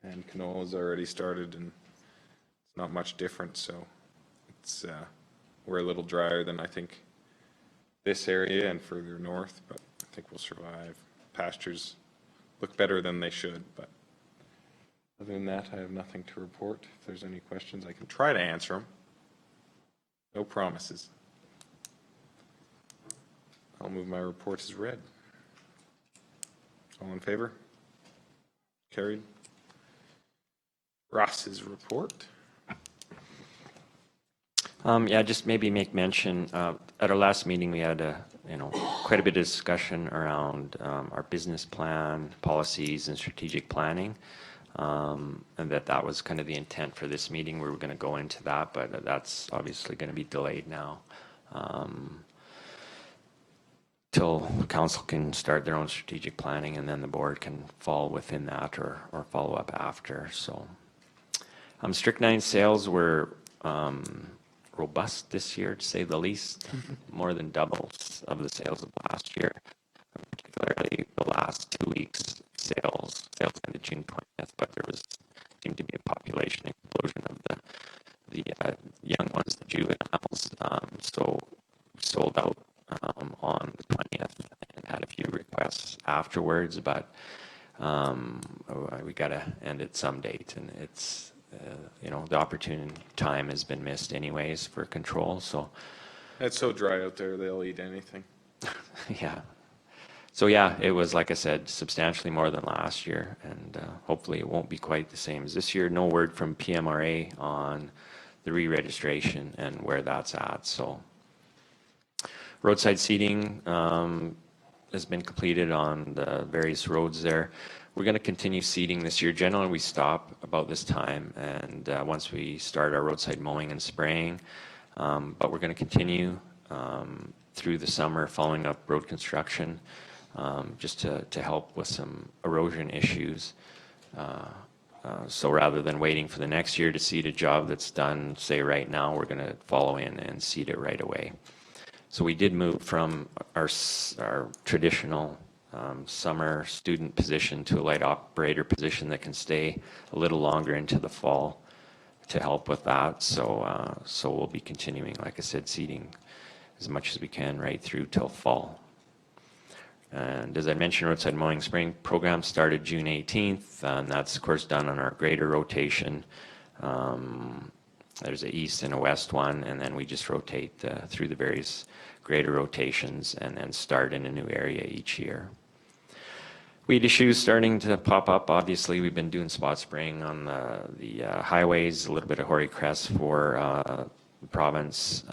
And canola's already started, and it's not much different. So it's we're a little drier than I think this area and further north, but I think we'll survive. Pastures look better than they should, but other than that, I have nothing to report. If there's any questions, I can try to answer them. No promises. I'll move my report as read. All in favor? Carried. Ross's report. Yeah, just maybe make mention, at our last meeting, we had quite a bit of discussion around our business plan, policies, and strategic planning. And that was kind of the intent for this meeting. We were going to go into that, but that's obviously going to be delayed now. Till council can start their own strategic planning, and then the board can fall within that or follow up after. So strychnine sales were robust this year, to say the least, more than doubles of the sales of last year. Particularly the last 2 weeks sales ended June 20th, but there seemed to be a population explosion of the young ones, the juveniles. So sold out on the 20th and had a few requests afterwards, but we got to end at some date, and it's the opportune time has been missed anyways for control. So It's so dry out there, they'll eat anything. yeah. So yeah, it was, like I said, substantially more than last year, and hopefully it won't be quite the same as this year. No word from PMRA on the re-registration and where that's at. So roadside seating has been completed on the various roads there. We're going to continue seeding this year. Generally, we stop about this time, and once we start our roadside mowing and spraying, but we're going to continue through the summer, following up road construction, just to help with some erosion issues. So rather than waiting for the next year to seed a job that's done, say right now, we're going to follow in and seed it right away. So we did move from our traditional summer student position to a light operator position that can stay a little longer into the fall to help with that. So we'll be continuing, like I said, seeding as much as we can right through till fall. And as I mentioned, roadside mowing spring program started June 18th, and that's of course done on our grader rotation. There's a east and a west one, and then we just rotate through the various grader rotations and then start in a new area each year. Weed issues starting to pop up. Obviously, we've been doing spot spraying on the highways, a little bit of hoary cress for the province.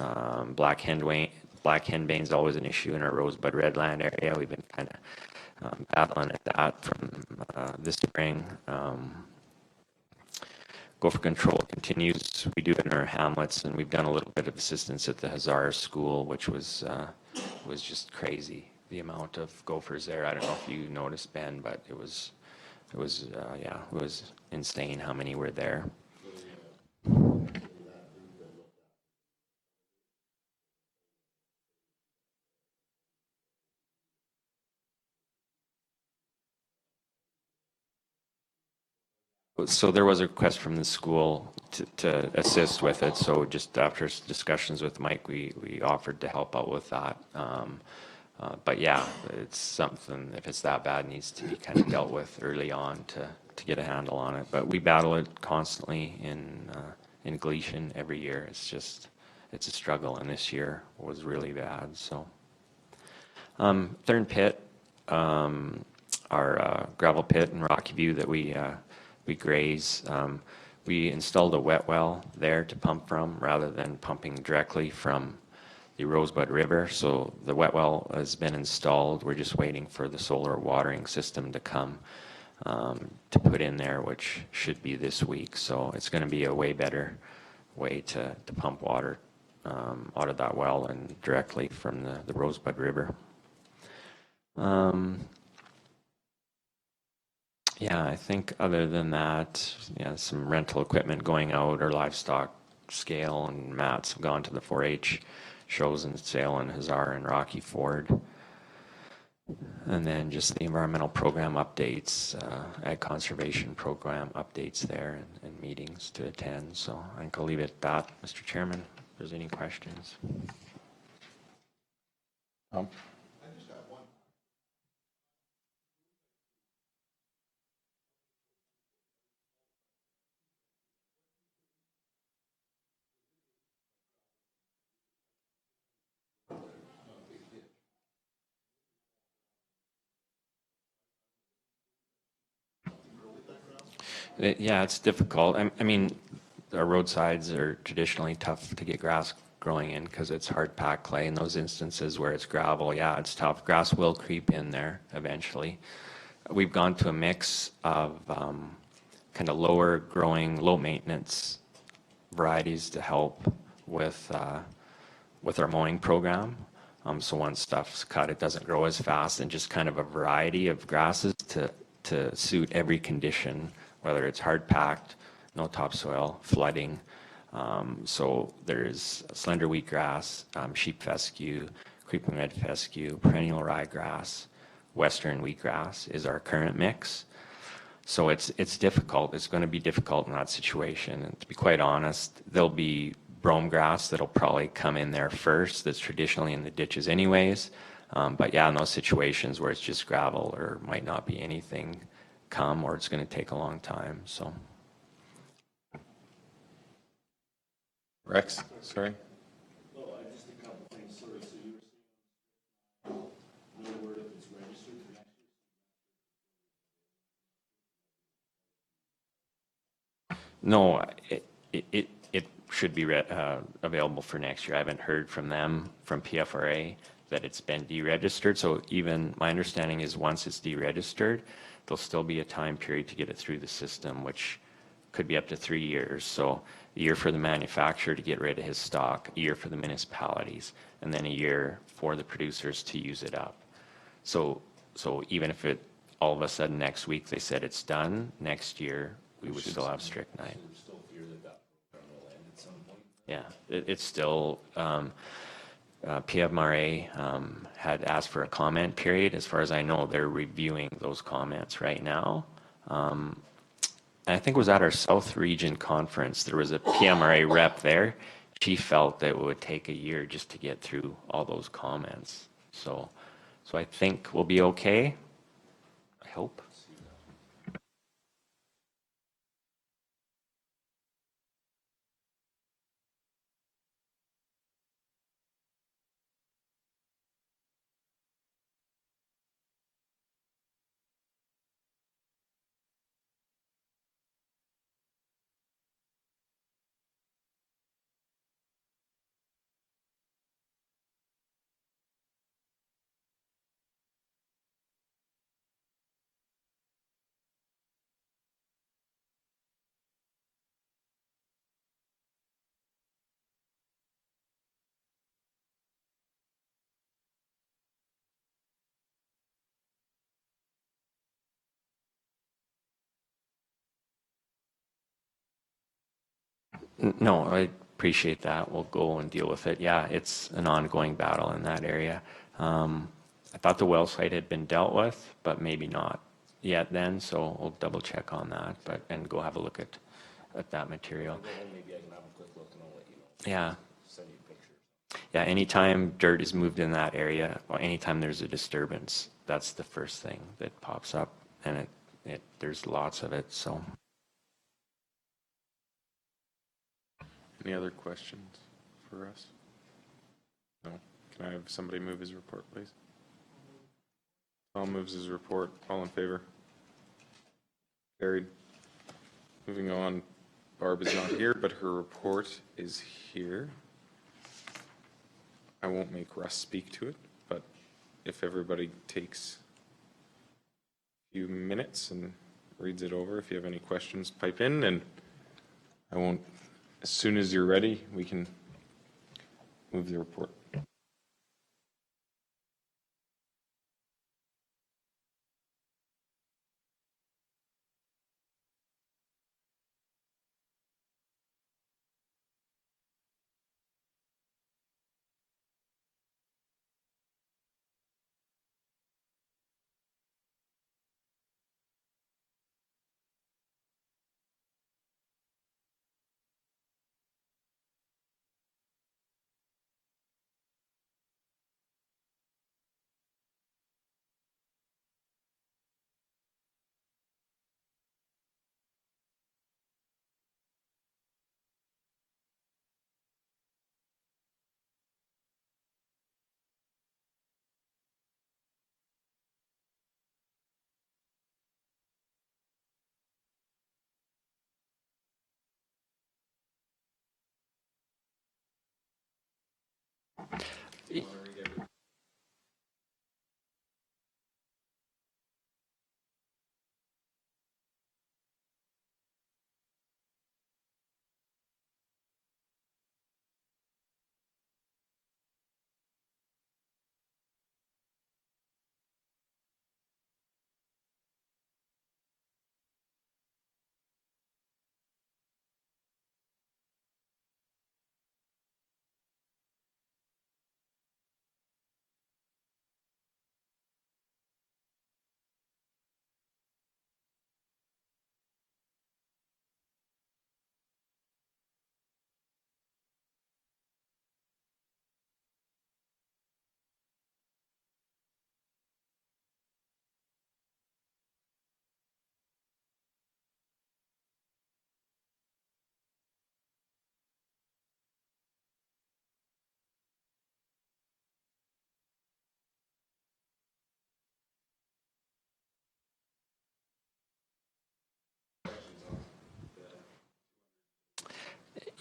Black hen bane is always an issue in our rosebud redland area. We've been kind of battling at that from this spring. Gopher control continues. We do it in our hamlets, and we've done a little bit of assistance at the Hazara school, which was just crazy, the amount of gophers there. I don't know if you noticed, Ben, but it was insane how many were there. So there was a request from the school to assist with it. So just after discussions with Mike, we offered to help out with that. But yeah, it's something, if it's that bad, needs to be kind of dealt with early on to get a handle on it. But we battle it constantly in Gleason every year. It's a struggle, and this year was really bad. So Thurn Pit, our gravel pit in Rocky View that we graze. We installed a wet well there to pump from rather than pumping directly from the Rosebud River. So the wet well has been installed. We're just waiting for the solar watering system to come to put in there, which should be this week. So it's going to be a way better way to pump water out of that well and directly from the Rosebud River. Yeah, I think other than that, yeah, some rental equipment going out, or livestock scale and mats have gone to the 4-H shows and sale in Hazara and Rocky Ford. And then just the environmental program updates, ag conservation program updates there, and meetings to attend. So I think I'll leave it at that, Mr. Chairman, if there's any questions. Yeah, it's difficult. I mean, our roadsides are traditionally tough to get grass growing in because it's hard packed clay. In those instances where it's gravel, yeah, it's tough. Grass will creep in there eventually. We've gone to a mix of kind of lower growing, low maintenance varieties to help with our mowing program. So once stuff's cut, it doesn't grow as fast, and just kind of a variety of grasses to suit every condition, whether it's hard packed, no topsoil, flooding. So there's slender wheatgrass, sheep fescue, creeping red fescue, perennial ryegrass, western wheatgrass is our current mix. So it's difficult. It's going to be difficult in that situation. And to be quite honest, there'll be brome grass that'll probably come in there first. That's traditionally in the ditches anyways. But yeah, in those situations where it's just gravel or might not be anything come, or it's going to take a long time. So Rex, sorry. Well, just a couple things, sorry, so you were saying, no word if it's registered for next year? no, it should be available for next year. I haven't heard from them, from PFRA, that it's been deregistered. So even my understanding is once it's deregistered, there'll still be a time period to get it through the system, which could be up to 3 years. So a year for the manufacturer to get rid of his stock, a year for the municipalities, and then a year for the producers to use it up. So even if it, all of a sudden next week they said it's done, next year we would still have strychnine. Still fear that program will end at some point? Yeah, it's still, PFMRA had asked for a comment period. As far as I know, they're reviewing those comments right now. And I think it was at our South Region conference, there was a PMRA rep there. She felt that it would take a year just to get through all those comments. So I think we'll be okay. I hope. No, I appreciate that. We'll go and deal with it. Yeah, it's an ongoing battle in that area. I thought the well site had been dealt with, but maybe not yet then, so we'll double check on that, and go have a look at that material. Maybe I can have a quick look and I'll let you know. Yeah. Send you pictures. Yeah, anytime dirt is moved in that area, or anytime there's a disturbance, that's the first thing that pops up, and there's lots of it, so. Any other questions for us? No? Can I have somebody move his report, please? Tom moves his report. All in favor? Carried. Moving on, Barb is not here, but her report is here. I won't make Russ speak to it, but if everybody takes a few minutes and reads it over, if you have any questions, pipe in, and I won't, as soon as you're ready, we can move the report.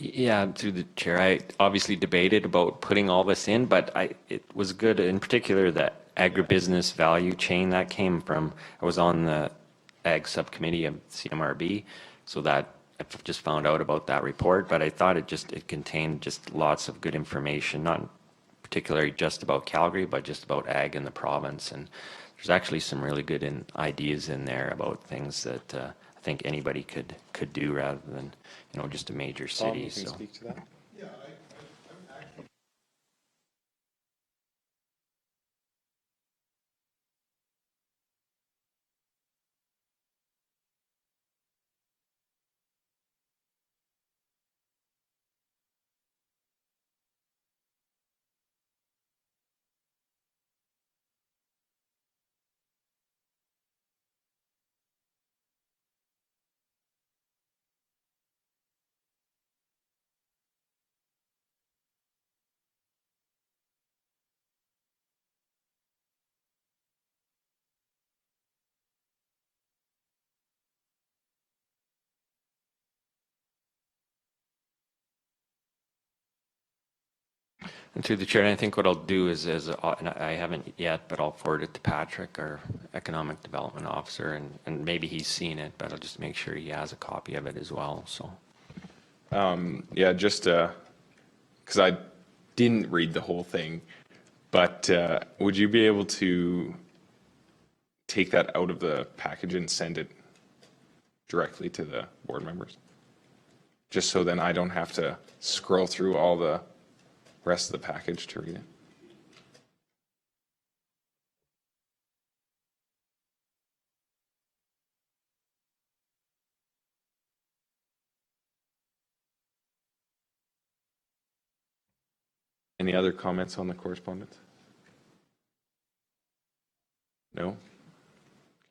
Yeah, through the chair, I obviously debated about putting all this in, but it was good, in particular, that agribusiness value chain that came from. I was on the ag subcommittee of CMRB, so that I just found out about that report, but I thought it contained just lots of good information, not particularly just about Calgary, but just about ag in the province. And there's actually some really good ideas in there about things that I think anybody could do rather than, just a major Tom, city. you can So. speak to that? Yeah, I'm actually. And through the chair, I think what I'll do and I haven't yet, but I'll forward it to Patrick, our economic development officer, and maybe he's seen it, but I'll just make sure he has a copy of it as well. So. Yeah, just because I didn't read the whole thing, but would you be able to take that out of the package and send it directly to the board members? Just so then I don't have to scroll through all the rest of the package to read it. Any other comments on the correspondence? No?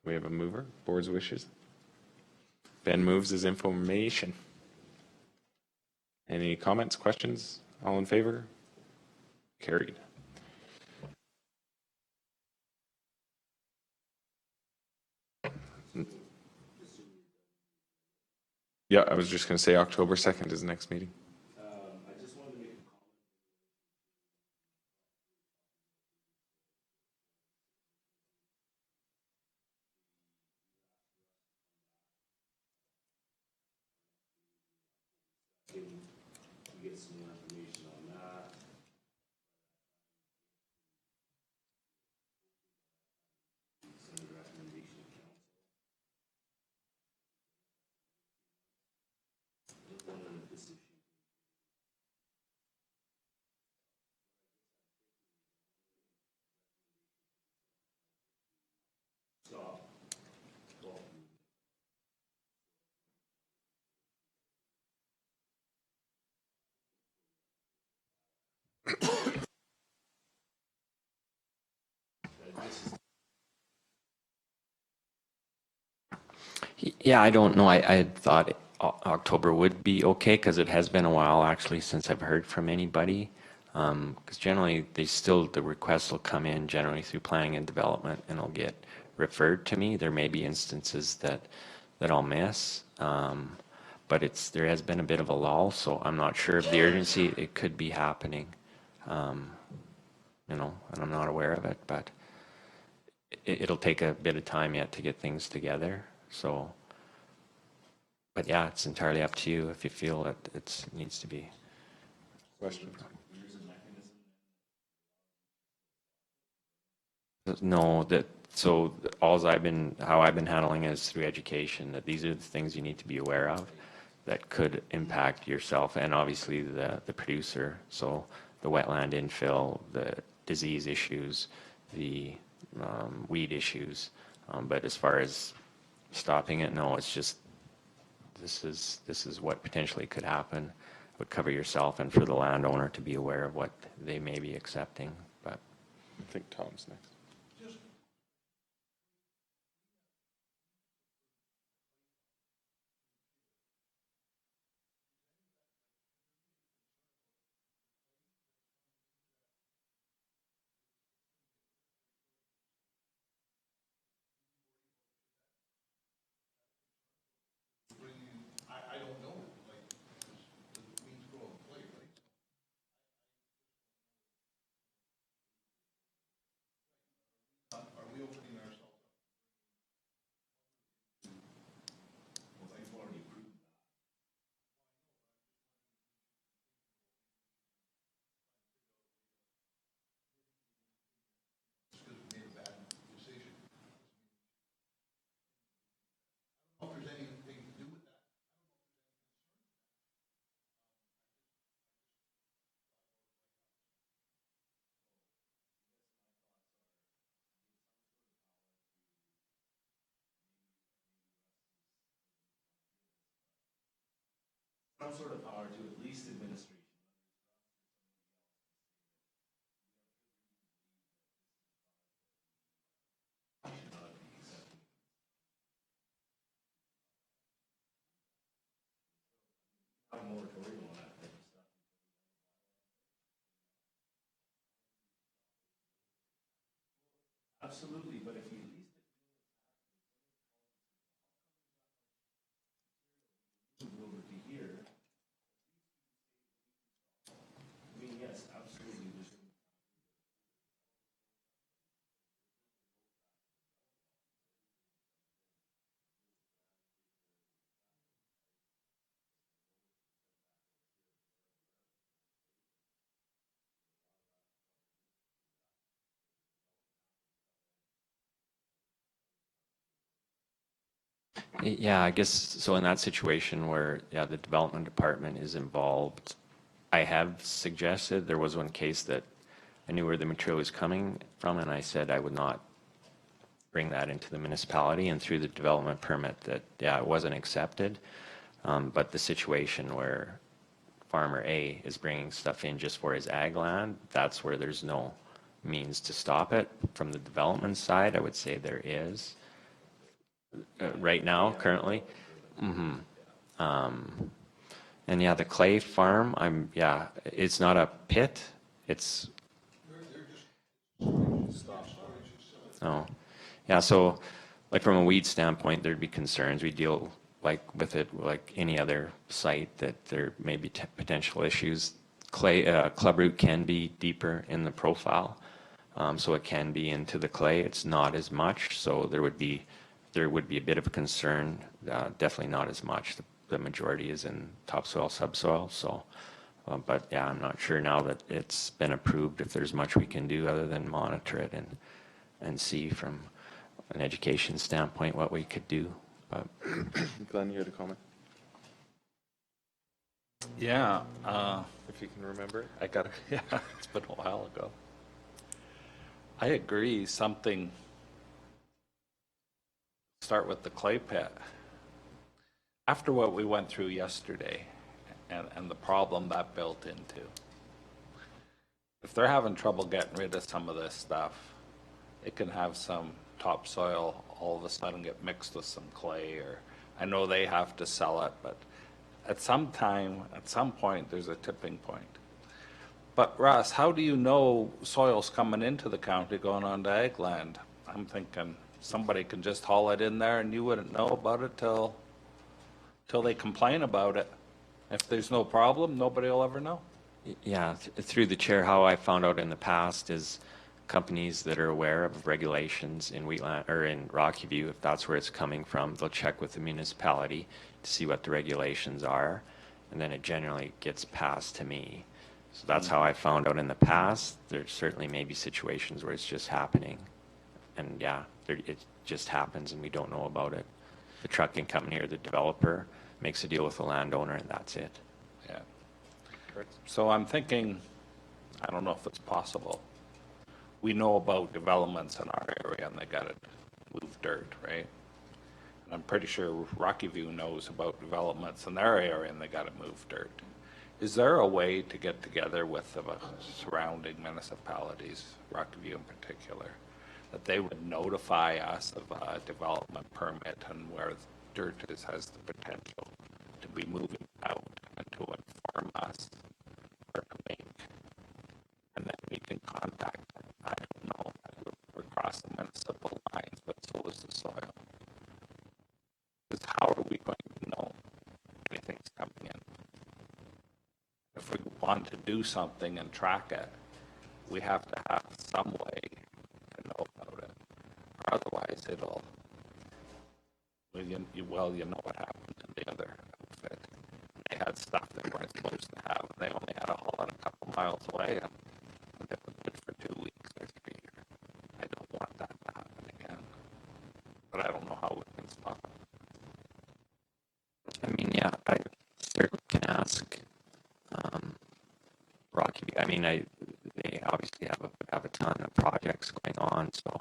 We have a mover, board's wishes. Ben moves his information. Any comments, questions? All in favor? Carried. Yeah, I was just going to say October 2nd is the next meeting. I just wanted to make a comment. Can we get some more information on that? Send a recommendation to council. Just wondering if this issue. Stop. Yeah, I don't know. I had thought October would be okay because it has been a while actually since I've heard from anybody. Because generally the requests will come in generally through planning and development and it'll get referred to me. There may be instances that I'll miss. But there has been a bit of a lull, so I'm not sure of the urgency. It could be happening, and I'm not aware of it, but it'll take a bit of time yet to get things together. So, but yeah, it's entirely up to you if you feel that it needs to be. Question? No, so how I've been handling it is through education, that these are the things you need to be aware of that could impact yourself and obviously the producer. So the wetland infill, the disease issues, the weed issues. But as far as stopping it, no, it's just this is what potentially could happen. Would cover yourself and for the landowner to be aware of what they may be accepting. But I think Tom's next. I don't know, like, some sort of power to at least administration. A moratorium on that type of stuff. Absolutely, but if you at least move over to here, I mean, yes, absolutely. Yeah, I guess, so in that situation where, yeah, the development department is involved, I have suggested, there was one case that I knew where the material was coming from, and I said I would not bring that into the municipality, and through the development permit that, yeah, it wasn't accepted. But the situation where farmer A is bringing stuff in just for his ag land, that's where there's no means to stop it. From the development side, I would say there is. Right now, currently. And yeah, the clay farm, yeah, it's not a pit, it's. Oh, yeah, so like from a weed standpoint, there'd be concerns. We deal like with it like any other site that there may be potential issues. Clay, clubroot can be deeper in the profile, so it can be into the clay. It's not as much, so there would be a bit of a concern. Definitely not as much. The majority is in topsoil, subsoil. So, but yeah, I'm not sure now that it's been approved if there's much we can do other than monitor it and see from an education standpoint what we could do. But Glenn, you had a comment? Yeah, If you can remember. I got it. Yeah, it's been a while ago. I agree, start with the clay pit. After what we went through yesterday and the problem that built into, if they're having trouble getting rid of some of this stuff, it can have some topsoil all of a sudden get mixed with some clay, or I know they have to sell it, but at some point, there's a tipping point. But Russ, how do you know soil's coming into the county going on to ag land? I'm thinking somebody can just haul it in there and you wouldn't know about it till they complain about it. If there's no problem, nobody will ever know. yeah, through the chair, how I found out in the past is companies that are aware of regulations in Wheatland or in Rocky View, if that's where it's coming from, they'll check with the municipality to see what the regulations are, and then it generally gets passed to me. So that's how I found out in the past. There certainly may be situations where it's just happening, and yeah, it just happens and we don't know about it. The trucking company or the developer makes a deal with the landowner and that's it. Yeah. So I'm thinking, I don't know if it's possible. We know about developments in our area and they got to move dirt, right? And I'm pretty sure Rocky View knows about developments in their area and they got to move dirt. Is there a way to get together with the surrounding municipalities, Rocky View in particular, that they would notify us of a development permit and where dirt has the potential to be moving out and to inform us or to make, and then we can contact them? I don't know. We're crossing municipal lines, but so is the soil. Because how are we going to know anything's coming in? If we want to do something and track it, we have to have some way to know about it. Or otherwise it'll, well, you know what happened in the other outfit. They had stuff they weren't supposed to have, and they only had to haul it a couple miles away, and it was good for 2 weeks or 3 years. I don't want that to happen again. But I don't know how we can stop it. I mean, yeah, I certainly can ask Rocky. I mean, they obviously have a ton of projects going on, so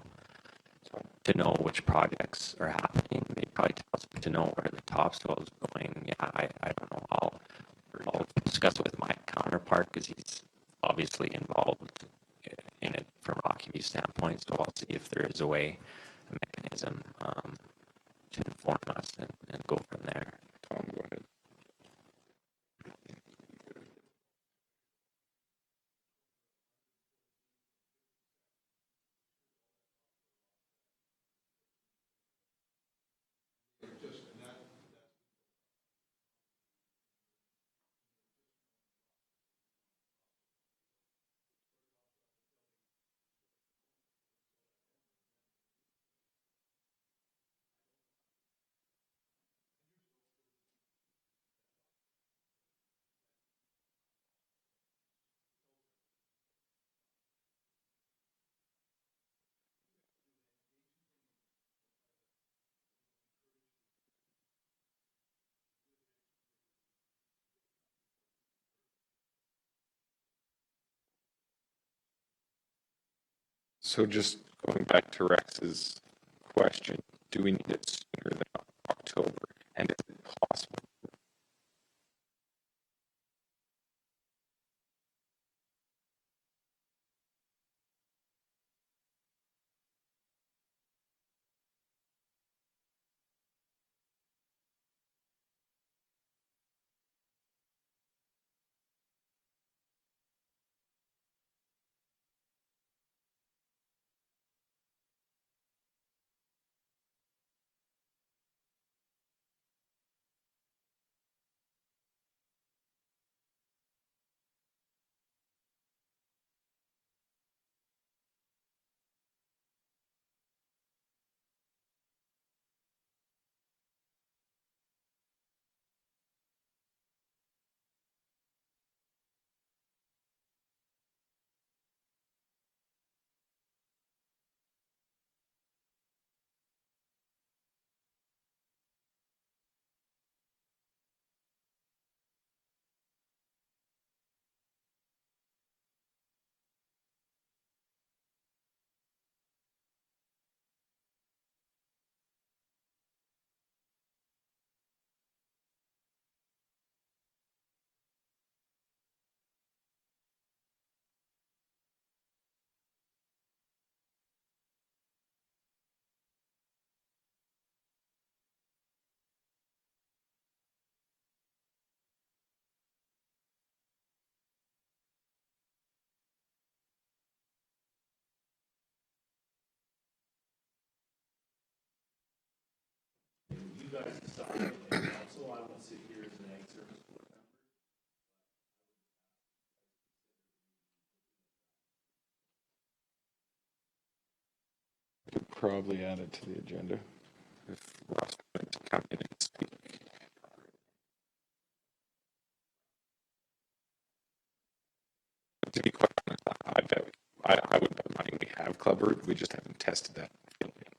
to know which projects are happening, they probably tell us to know where the topsoil is going. Yeah, I don't know. discuss it with my counterpart because he's obviously involved in it from Rocky standpoint. So I'll see if there is a way, a mechanism to inform us and go from there. Tom, go ahead. So just going back to Rex's question, do we need it sooner than October? And is it possible? You guys decide, and council, I won't sit here as an ag service board member. Could probably add it to the agenda if Ross wanted to come in and speak. To be quite honest, I would bet money we have club root. We just haven't tested that field yet.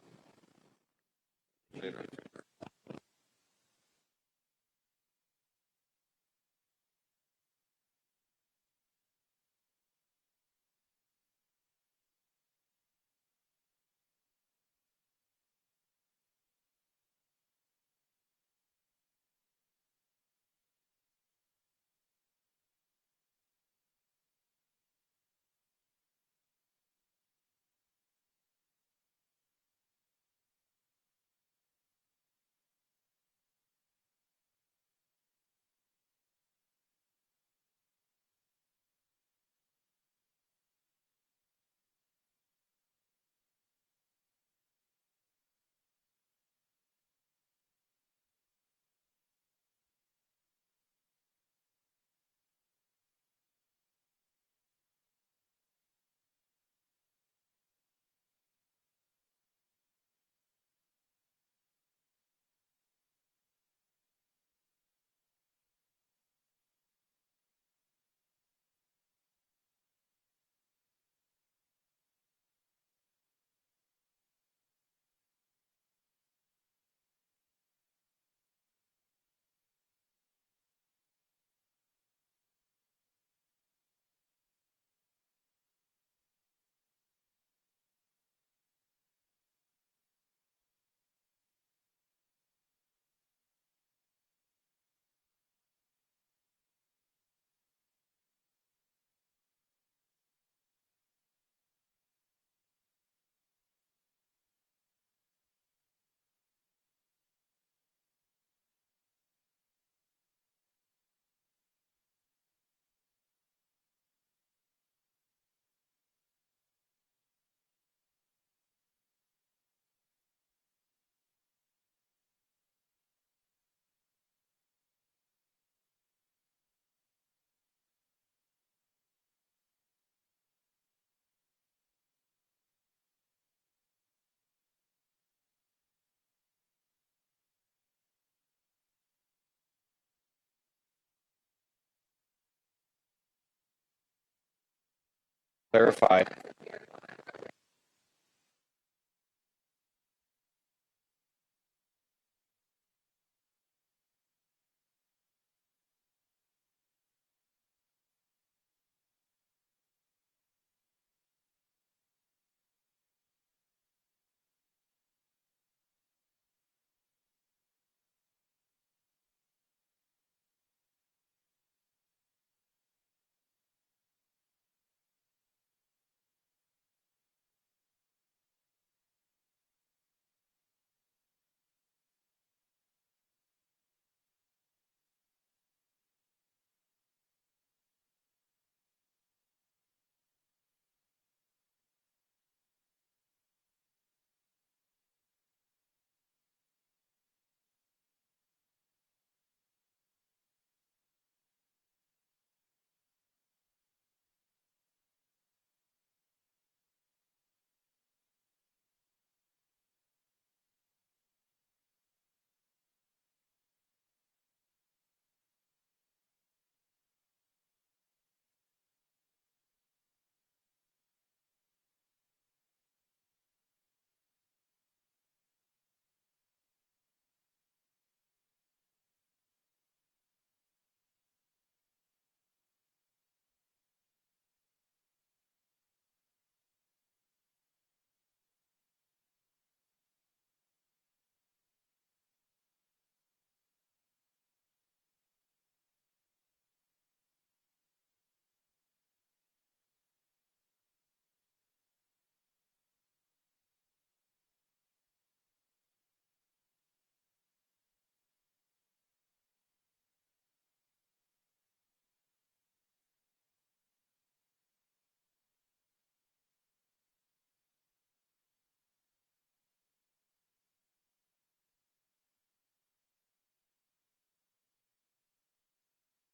Clarify.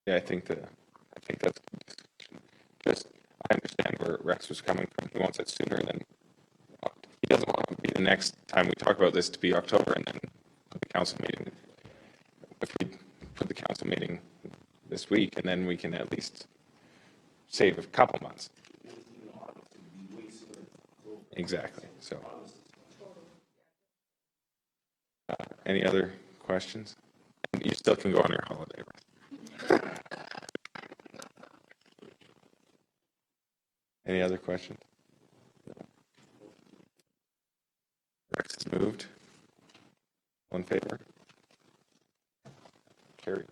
Yeah, I think that's just, I understand where Rex was coming from. He wants it sooner than, he doesn't want it to be the next time we talk about this to be October and then put the council meeting. If we put the council meeting this week, and then we can at least save a couple months. Exactly, so. Any other questions? You still can go on your holiday. Any other questions? Rex is moved. All in favor? Carried.